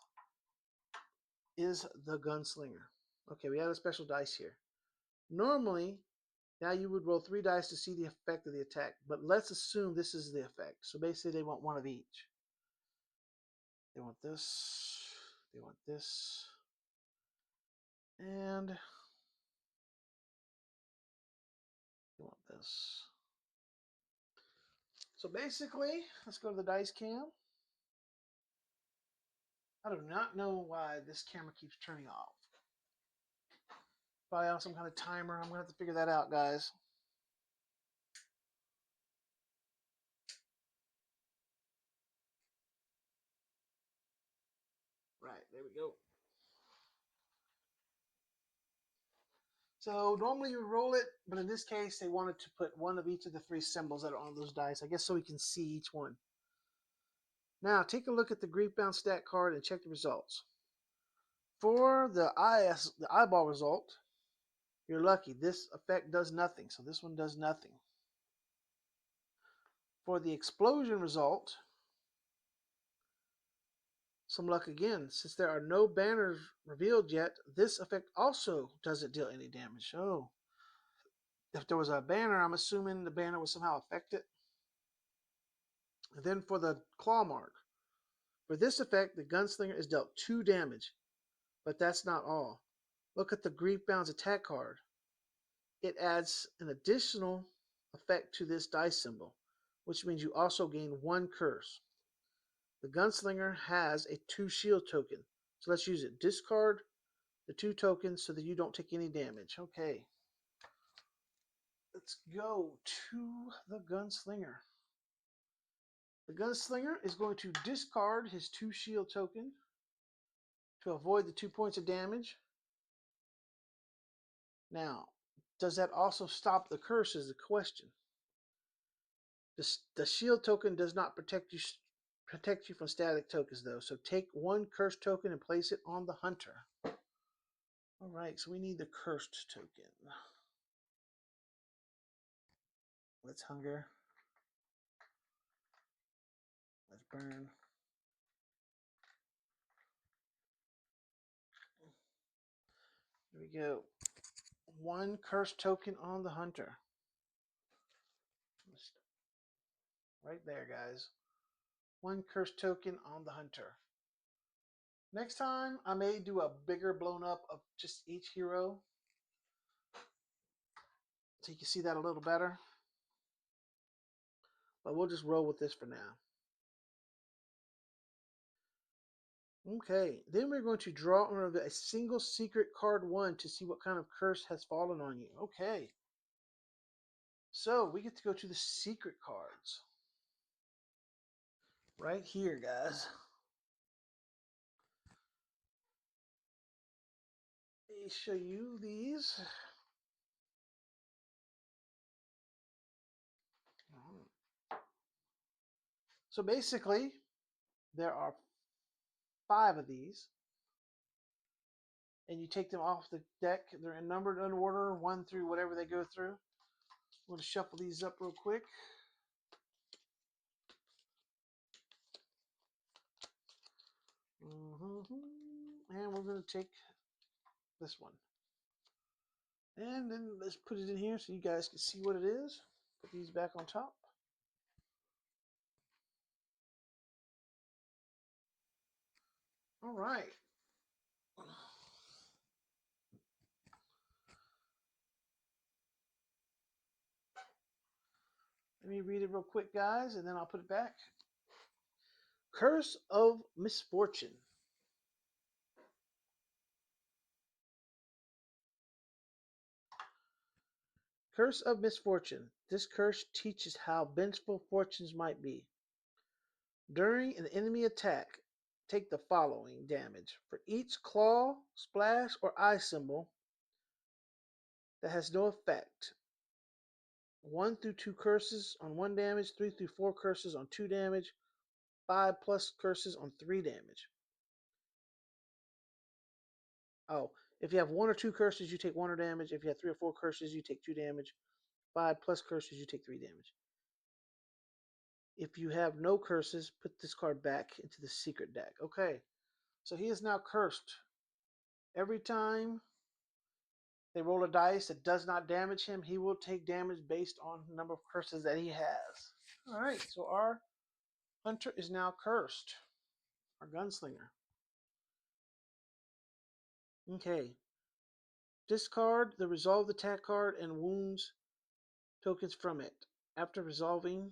is the gunslinger. Okay, we have a special dice here. Normally, now you would roll 3 dice to see the effect of the attack, but let's assume this is the effect. So basically, they want one of each. They want this, they want this, and they want this. So basically, let's go to the dice cam. I do not know why this camera keeps turning off. Probably on some kind of timer. I'm going to have to figure that out, guys. Right, there we go. So normally you roll it, but in this case they wanted to put one of each of the 3 symbols that are on those dice, I guess so we can see each one. Now take a look at the griefbound stat card and check the results. For the eyeball result, you're lucky. This effect does nothing, so this one does nothing. For the explosion result, some luck again. Since there are no banners revealed yet, this effect also doesn't deal any damage. Oh, if there was a banner, I'm assuming the banner was somehow affected. And then for the claw mark, for this effect, the gunslinger is dealt 2 damage, but that's not all. Look at the Griefbound's attack card. It adds an additional effect to this dice symbol, which means you also gain 1 curse. The gunslinger has a 2 shield token, so let's use it. Discard the 2 tokens so that you don't take any damage. Okay. Let's go to the gunslinger. The gunslinger is going to discard his 2 shield token to avoid the 2 points of damage. Now, does that also stop the curse is the question. The shield token does not protect you from static tokens though. So take 1 curse token and place it on the hunter. Alright, so we need the cursed token. Let's hunger. Let's burn. There we go. 1 curse token on the hunter. Right there, guys. 1 curse token on the hunter. Next time, I may do a bigger blown up of just each hero, so you can see that a little better. But we'll just roll with this for now. Okay, then we're going to draw on a single secret card 1 to see what kind of curse has fallen on you. Okay. So we get to go to the secret cards. Right here, guys. Let me show you these. So basically, there are 5 of these. And you take them off the deck. They're in numbered in order, 1 through whatever they go through. We'll just shuffle these up real quick. And we're going to take this one. And then let's put it in here so you guys can see what it is. Put these back on top. All right. Let me read it real quick, guys, and then I'll put it back. Curse of Misfortune. Curse of Misfortune. This curse teaches how vengeful fortunes might be. During an enemy attack, take the following damage. For each claw, splash, or eye symbol that has no effect, 1 through 2 curses on 1 damage, 3 through 4 curses on 2 damage, 5 plus curses on 3 damage. Oh, if you have 1 or 2 curses, you take 1 damage. If you have 3 or 4 curses, you take 2 damage. 5 plus curses, you take 3 damage. If you have no curses, put this card back into the secret deck. Okay, so he is now cursed. Every time they roll a dice that does not damage him, he will take damage based on the number of curses that he has. Alright, so our hunter is now cursed. Our gunslinger. Okay. Discard the resolved attack card and wounds tokens from it. After resolving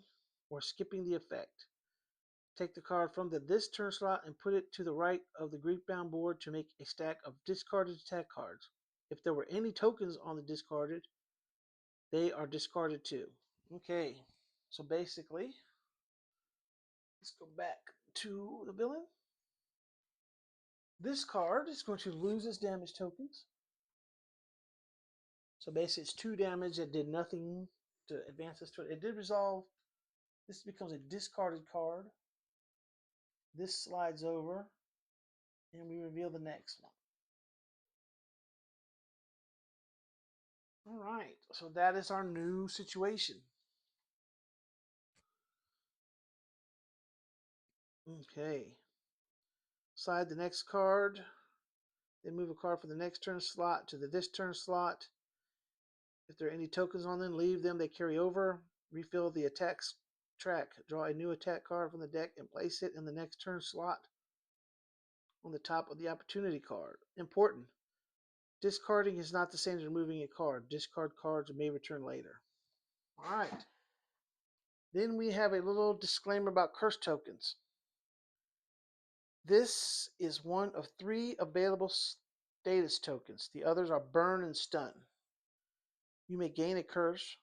or skipping the effect, take the card from the this turn slot and put it to the right of the Griefbound board to make a stack of discarded attack cards. If there were any tokens on the discarded, they are discarded too. Okay, so basically, let's go back to the villain. This card is going to lose its damage tokens. So basically, it's 2 damage that did nothing to advance this turn. It did resolve. This becomes a discarded card. This slides over, and we reveal the next one. All right, so that is our new situation. Okay. Slide the next card. Then move a card from the next turn slot to the this turn slot. If there are any tokens on them, leave them. They carry over. Refill the attacks track. Draw a new attack card from the deck and place it in the next turn slot on the top of the opportunity card. Important. Discarding is not the same as removing a card. Discard cards may return later. All right. Then we have a little disclaimer about curse tokens. This is one of 3 available status tokens. The others are burn and stun. You may gain a curse,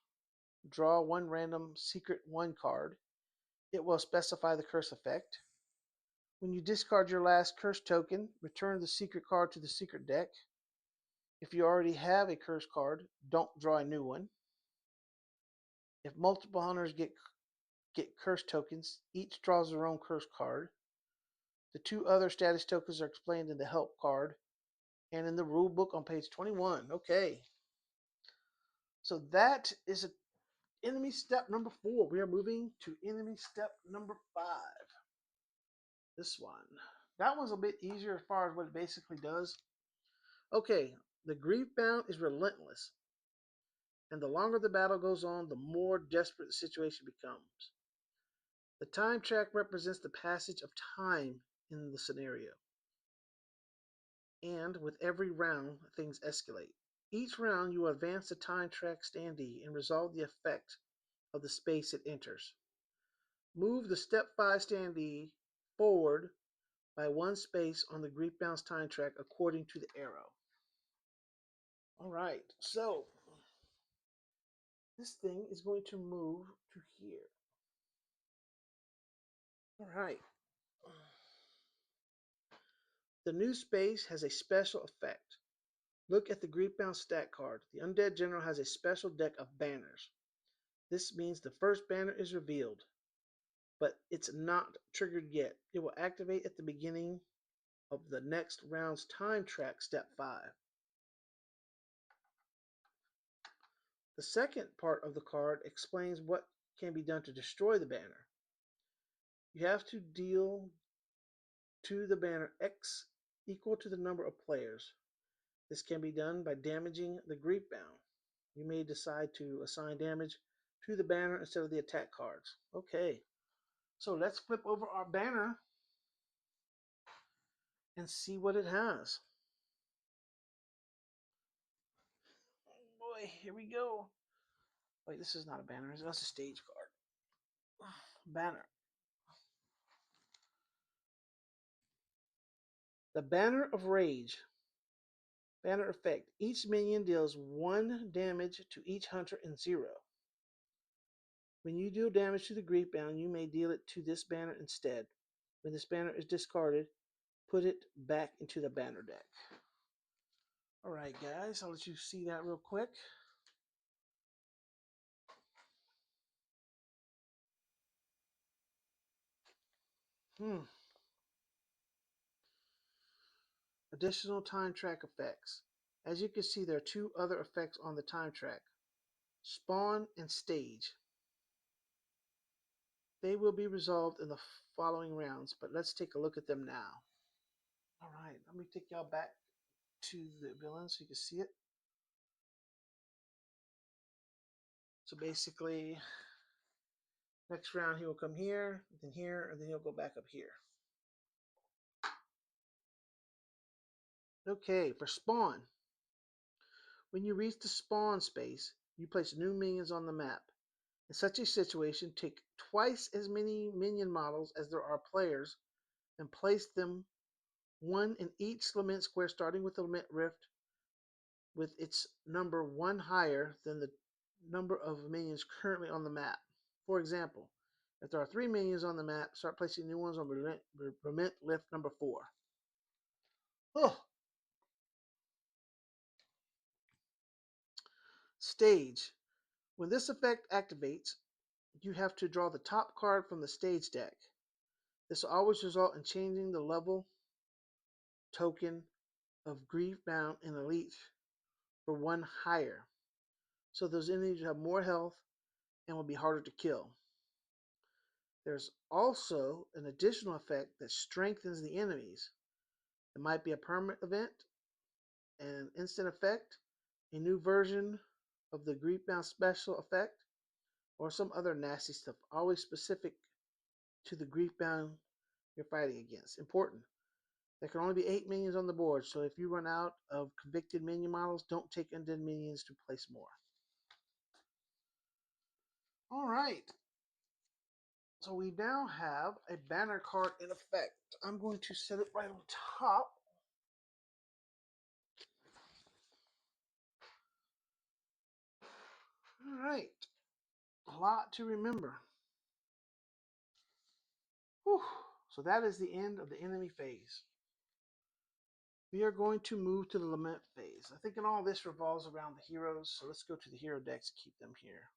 draw 1 random secret 1 card. It will specify the curse effect. When you discard your last curse token, return the secret card to the secret deck. If you already have a curse card, don't draw a new one. If multiple hunters get curse tokens, each draws their own curse card. The 2 other status tokens are explained in the help card and in the rule book on page 21. Okay. So that is enemy step number 4. We are moving to enemy step number 5. This one. That one's a bit easier as far as what it basically does. Okay, the Griefbound is relentless. And the longer the battle goes on, the more desperate the situation becomes. The time track represents the passage of time in the scenario. And with every round, things escalate. Each round, you advance the time track standee and resolve the effect of the space it enters. Move the Step 5 standee forward by 1 space on the Griefbound's time track according to the arrow. Alright, so this thing is going to move to here. Alright. The new space has a special effect. Look at the Griefbound stat card. The Undead General has a special deck of banners. This means the first banner is revealed, but it's not triggered yet. It will activate at the beginning of the next round's time track, step 5. The second part of the card explains what can be done to destroy the banner. You have to deal to the banner X equal to the number of players. This can be done by damaging the Griefbound. You may decide to assign damage to the banner instead of the attack cards. Okay, so let's flip over our banner and see what it has. Oh boy, here we go. Wait, this is not a banner. That's a stage card. Banner. The Banner of Rage. Banner effect. Each minion deals 1 damage to each hunter and 0. When you deal damage to the Griefbound, you may deal it to this banner instead. When this banner is discarded, put it back into the banner deck. Alright guys, I'll let you see that real quick. Hmm. Additional time track effects. As you can see, there are two other effects on the time track. Spawn and stage. They will be resolved in the following rounds, but let's take a look at them now. All right, let me take y'all back to the villain so you can see it. So basically, next round he will come here, and then he'll go back up here. Okay, for spawn. When you reach the spawn space, you place new minions on the map. In such a situation, take twice as many minion models as there are players and place them one in each lament square, starting with the lament rift with its number one higher than the number of minions currently on the map. For example, if there are 3 minions on the map, start placing new ones on lament lift number 4. Oh! Stage. When this effect activates, you have to draw the top card from the stage deck. This will always result in changing the level token of Griefbound and Elite for one higher. So those enemies have more health and will be harder to kill. There's also an additional effect that strengthens the enemies. It might be a permanent event, an instant effect, a new version of the Griefbound special effect, or some other nasty stuff, always specific to the Griefbound you're fighting against. Important. There can only be 8 minions on the board, so if you run out of convicted minion models, don't take undead minions to place more. Alright, so we now have a banner card in effect. I'm going to set it right on top. Alright, a lot to remember. Whew. So that is the end of the enemy phase. We are going to move to the lament phase. I think in all this revolves around the heroes, so let's go to the hero decks and keep them here.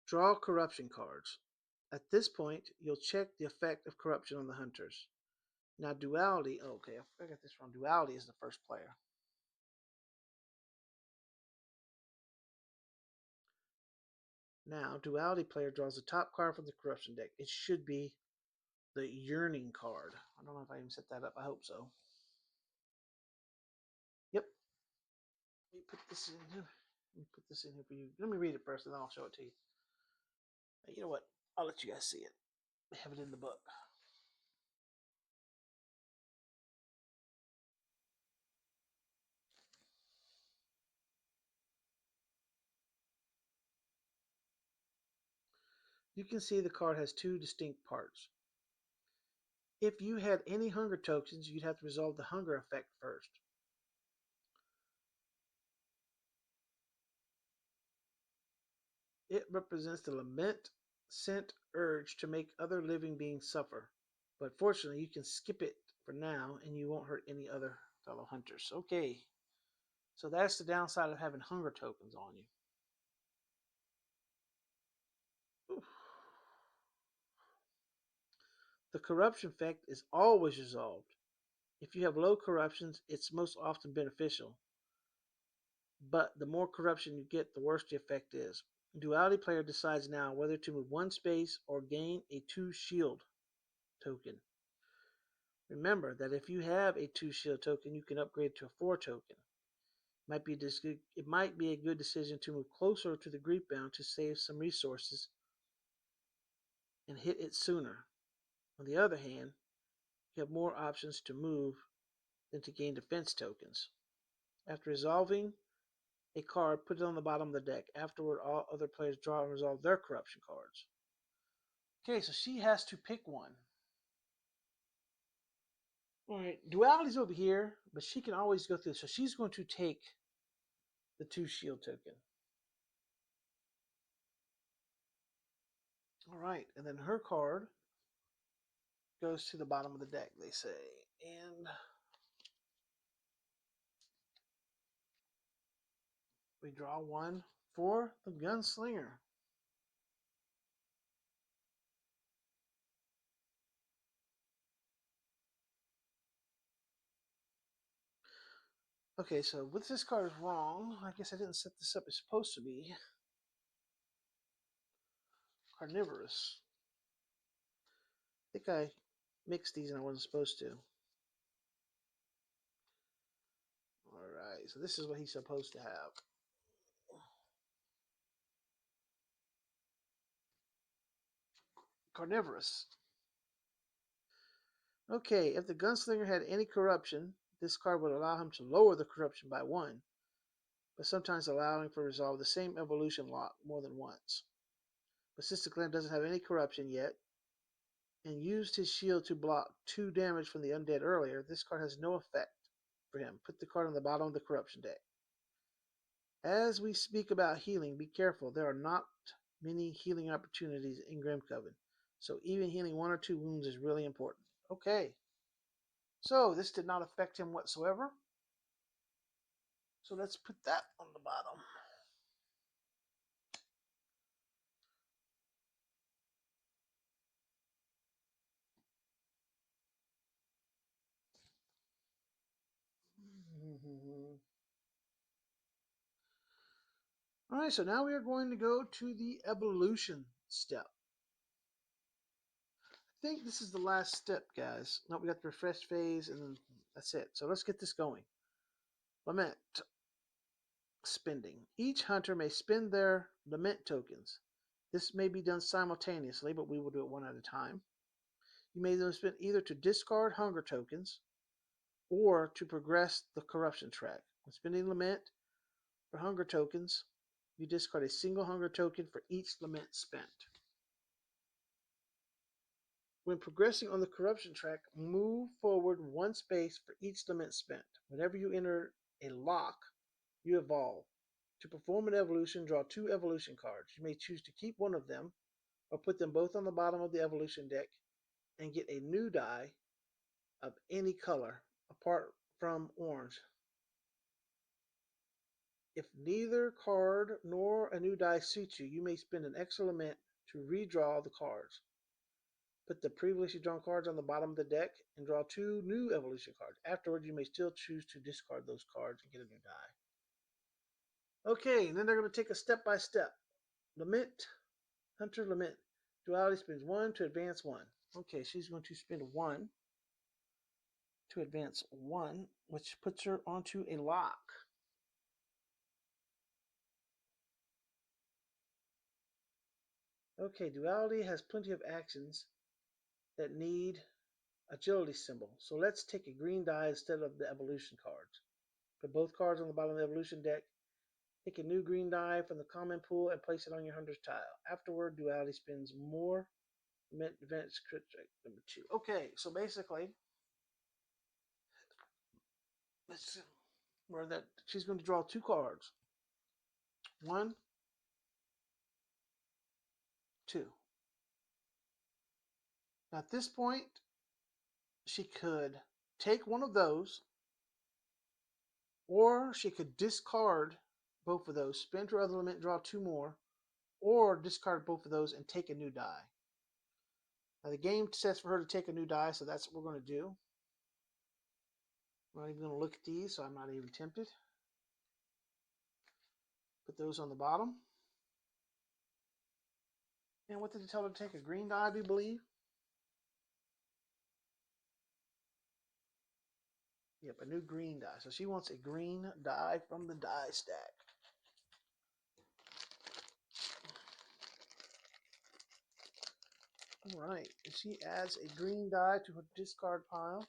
Draw corruption cards. At this point, you'll check the effect of corruption on the hunters. Now duality, okay, I got this wrong. Duality is the first player. Now, duality player draws the top card from the corruption deck. It should be the yearning card. I don't know if I even set that up. I hope so. Yep. Let me put this in here. Let me put this in here for you. Let me read it first, and then I'll show it to you. You know what? I'll let you guys see it. I have it in the book. You can see the card has two distinct parts. If you had any hunger tokens, you'd have to resolve the hunger effect first. It represents the lament sent urge to make other living beings suffer. But fortunately, you can skip it for now and you won't hurt any other fellow hunters. Okay, so that's the downside of having hunger tokens on you. Oof. The corruption effect is always resolved. If you have low corruptions, it's most often beneficial. But the more corruption you get, the worse the effect is. Duality player decides now whether to move one space or gain a 2 shield token. Remember that if you have a 2 shield token, you can upgrade to a 4 token. It might be a good decision to move closer to the Griefbound to save some resources and hit it sooner. On the other hand, you have more options to move than to gain defense tokens. After resolving a card, put it on the bottom of the deck. Afterward, all other players draw and resolve their corruption cards. Okay, so she has to pick one. Alright, duality's over here, but she can always go through. So she's going to take the 2 shield token. Alright, and then her card goes to the bottom of the deck, they say. And we draw one for the gunslinger. Okay, so with this card is wrong. I guess I didn't set this up as supposed to be. Carnivorous. I think I mixed these and I wasn't supposed to. Alright, so this is what he's supposed to have. Carnivorous. Okay, if the gunslinger had any corruption, this card would allow him to lower the corruption by 1, but sometimes allowing for resolve the same evolution lock more than once. But since the Glen doesn't have any corruption yet, and used his shield to block 2 damage from the undead earlier, this card has no effect for him. Put the card on the bottom of the corruption deck. As we speak about healing, be careful. There are not many healing opportunities in Grimcoven, so even healing 1 or 2 wounds is really important. Okay, so this did not affect him whatsoever. So let's put that on the bottom. All right, so now we are going to go to the evolution step. I think this is the last step, guys. No, we got the refresh phase, and then that's it. So let's get this going. Lament. Spending. Each hunter may spend their lament tokens. This may be done simultaneously, but we will do it one at a time. You may then spend either to discard hunger tokens or to progress the corruption track. When spending lament for hunger tokens, you discard a single hunger token for each lament spent. When progressing on the corruption track, move forward 1 space for each lament spent. Whenever you enter a lock, you evolve. To perform an evolution, draw 2 evolution cards. You may choose to keep one of them or put them both on the bottom of the evolution deck and get a new die of any color apart from orange. If neither card nor a new die suits you, you may spend an extra lament to redraw the cards. Put the previously drawn cards on the bottom of the deck and draw 2 new evolution cards. Afterwards, you may still choose to discard those cards and get a new die. Okay, and then they're going to take a step by step. Lament, Hunter Lament. Duality spends 1 to advance 1. Okay, she's going to spend 1 to advance 1, which puts her onto a lock. Okay, Duality has plenty of actions that need agility symbol. So let's take a green die instead of the evolution cards. Put both cards on the bottom of the evolution deck. Take a new green die from the common pool and place it on your hunter's tile. Afterward, Duality spends more events crit check number 2. Okay, so basically, let's see where that she's going to draw 2 cards. 1, 2. Now at this point, she could take one of those, or she could discard both of those, spend her other element, draw 2 more, or discard both of those and take a new die. Now the game sets for her to take a new die, so that's what we're going to do. I'm not even going to look at these, so I'm not even tempted. Put those on the bottom. And what did it tell her to take? A green die, I do believe. Yep, a new green die. So she wants a green die from the die stack. Alright, and she adds a green die to her discard pile.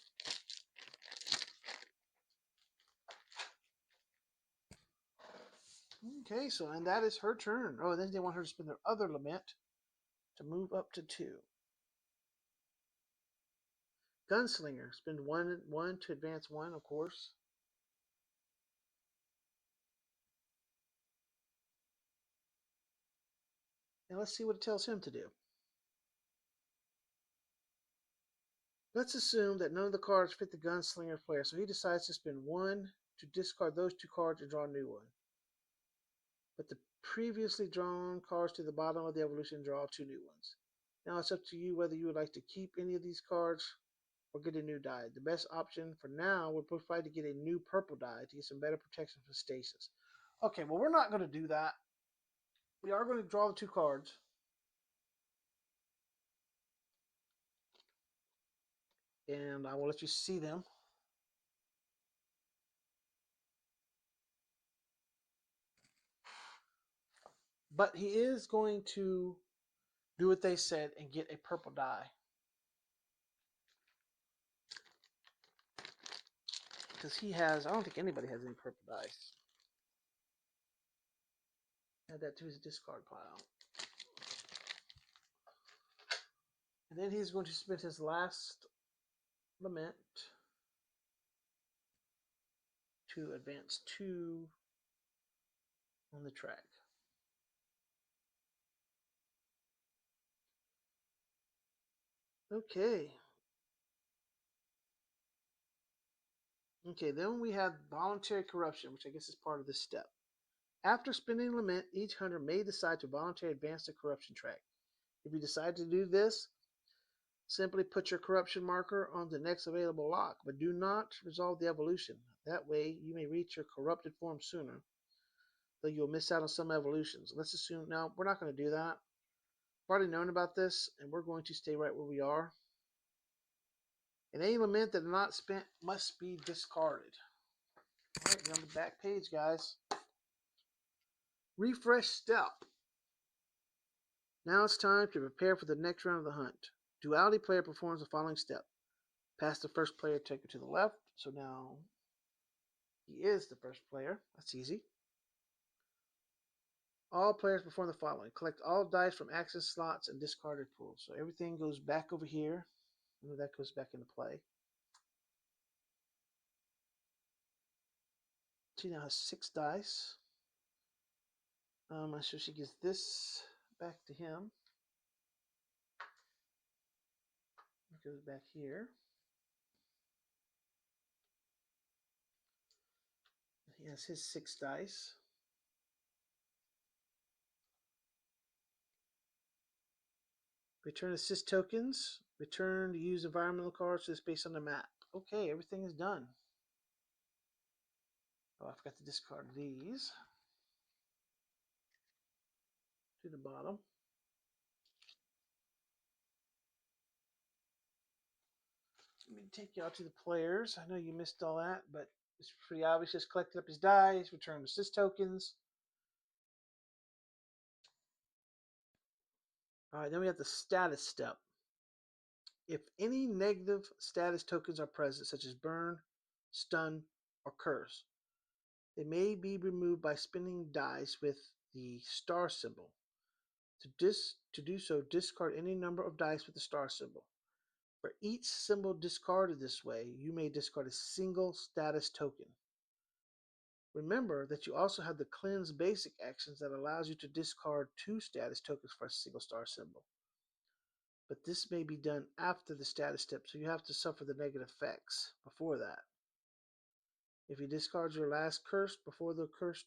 Okay, so and that is her turn. Oh, then they want her to spend their other lament to move up to 2. Gunslinger, spend 1 to advance 1, of course. And let's see what it tells him to do. Let's assume that none of the cards fit the Gunslinger player, so he decides to spend 1 to discard those 2 cards and draw a new one. Put the previously drawn cards to the bottom of the evolution and draw 2 new ones. Now it's up to you whether you would like to keep any of these cards or get a new die. The best option for now would probably to get a new purple die to get some better protection from stasis. Okay, well, we're not going to do that. We are going to draw the 2 cards. And I will let you see them. But he is going to do what they said and get a purple die. Because he has, I don't think anybody has any purple dice. Add that to his discard pile. And then he's going to spend his last lament to advance 2 on the track. Okay. Okay, then we have voluntary corruption, which I guess is part of this step. After spending lament, each hunter may decide to voluntarily advance the corruption track. If you decide to do this, simply put your corruption marker on the next available lock, but do not resolve the evolution. That way, you may reach your corrupted form sooner, though you'll miss out on some evolutions. Let's assume, now, we're not going to do that. I've already known about this, and we're going to stay right where we are. And any lament that is not spent must be discarded. All right, we're on the back page, guys. Refresh step. Now it's time to prepare for the next round of the hunt. Duality player performs the following step. Pass the first player taker to the left. So now he is the first player. That's easy. All players perform the following. Collect all dice from action slots and discarded pools. So everything goes back over here. And that goes back into play. She now has 6 dice. So she gives this back to him. It goes back here. He has his 6 dice. Return assist tokens. Return to use environmental cards to the space on the map. Okay, everything is done. Oh, I forgot to discard these to the bottom. Let me take you out to the players. I know you missed all that, but it's pretty obvious. Just collected up his dice, returned assist tokens. All right, then we have the status step. If any negative status tokens are present, such as burn, stun, or curse, they may be removed by spinning dice with the star symbol. To do so, discard any number of dice with the star symbol. For each symbol discarded this way, you may discard a single status token. Remember that you also have the cleanse basic actions that allows you to discard 2 status tokens for a single star symbol. But this may be done after the status step, so you have to suffer the negative effects before that. If you discard your last curse before the curse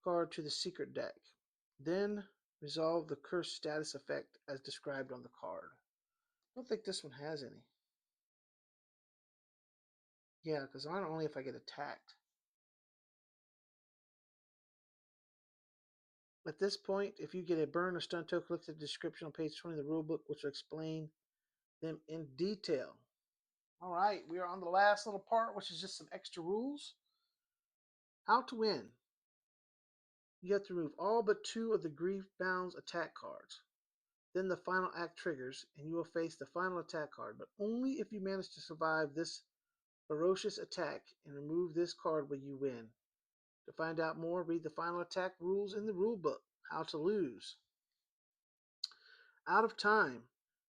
card to the secret deck, then resolve the curse status effect as described on the card. I don't think this one has any. Yeah, because mine only if I get attacked. At this point, if you get a burn or stun token, look at the description on page 20 of the rulebook, which will explain them in detail. All right, we are on the last little part, which is just some extra rules. How to win. You have to remove all but 2 of the Griefbound's attack cards. Then the final act triggers, and you will face the final attack card, but only if you manage to survive this ferocious attack and remove this card will you win. To find out more, read the final attack rules in the rulebook. How to lose. Out of time.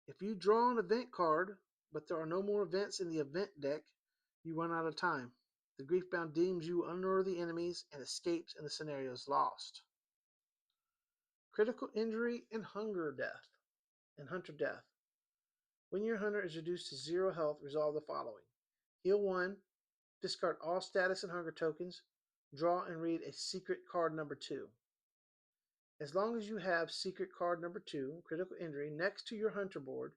If you draw an event card, but there are no more events in the event deck, you run out of time. The Griefbound deems you unworthy enemies and escapes, and the scenario is lost. Critical injury and hunter death. When your hunter is reduced to 0 health, resolve the following. Heal 1, discard all status and hunger tokens, draw and read a secret card number 2. As long as you have secret card number 2, critical injury, next to your hunter board,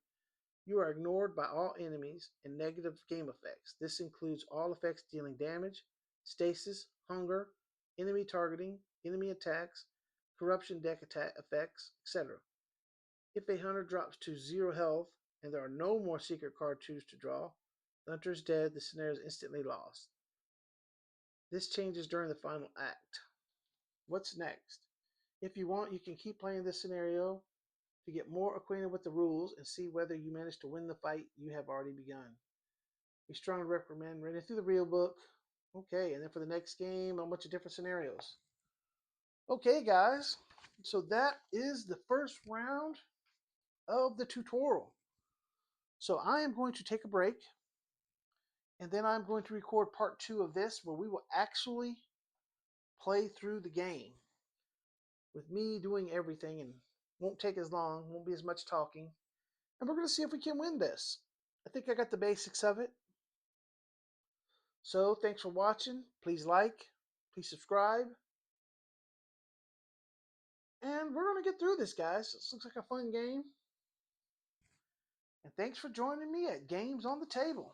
You are ignored by all enemies and negative game effects. This includes all effects dealing damage, stasis, hunger, enemy targeting, enemy attacks, corruption deck attack effects, etc. If a hunter drops to 0 health and there are no more secret card twos to draw, the hunter is dead, the scenario is instantly lost. This changes during the final act. What's next? If you want, you can keep playing this scenario to get more acquainted with the rules and see whether you manage to win the fight you have already begun. We strongly recommend reading through the real book. Okay, and then for the next game, a bunch of different scenarios. Okay, guys, so that is the first round of the tutorial. So I am going to take a break, and then I'm going to record part 2 of this where we will actually play through the game with me doing everything, and won't take as long, won't be as much talking. And we're going to see if we can win this. I think I got the basics of it. So thanks for watching. Please like, please subscribe. And we're going to get through this, guys. This looks like a fun game. And thanks for joining me at Games on the Table.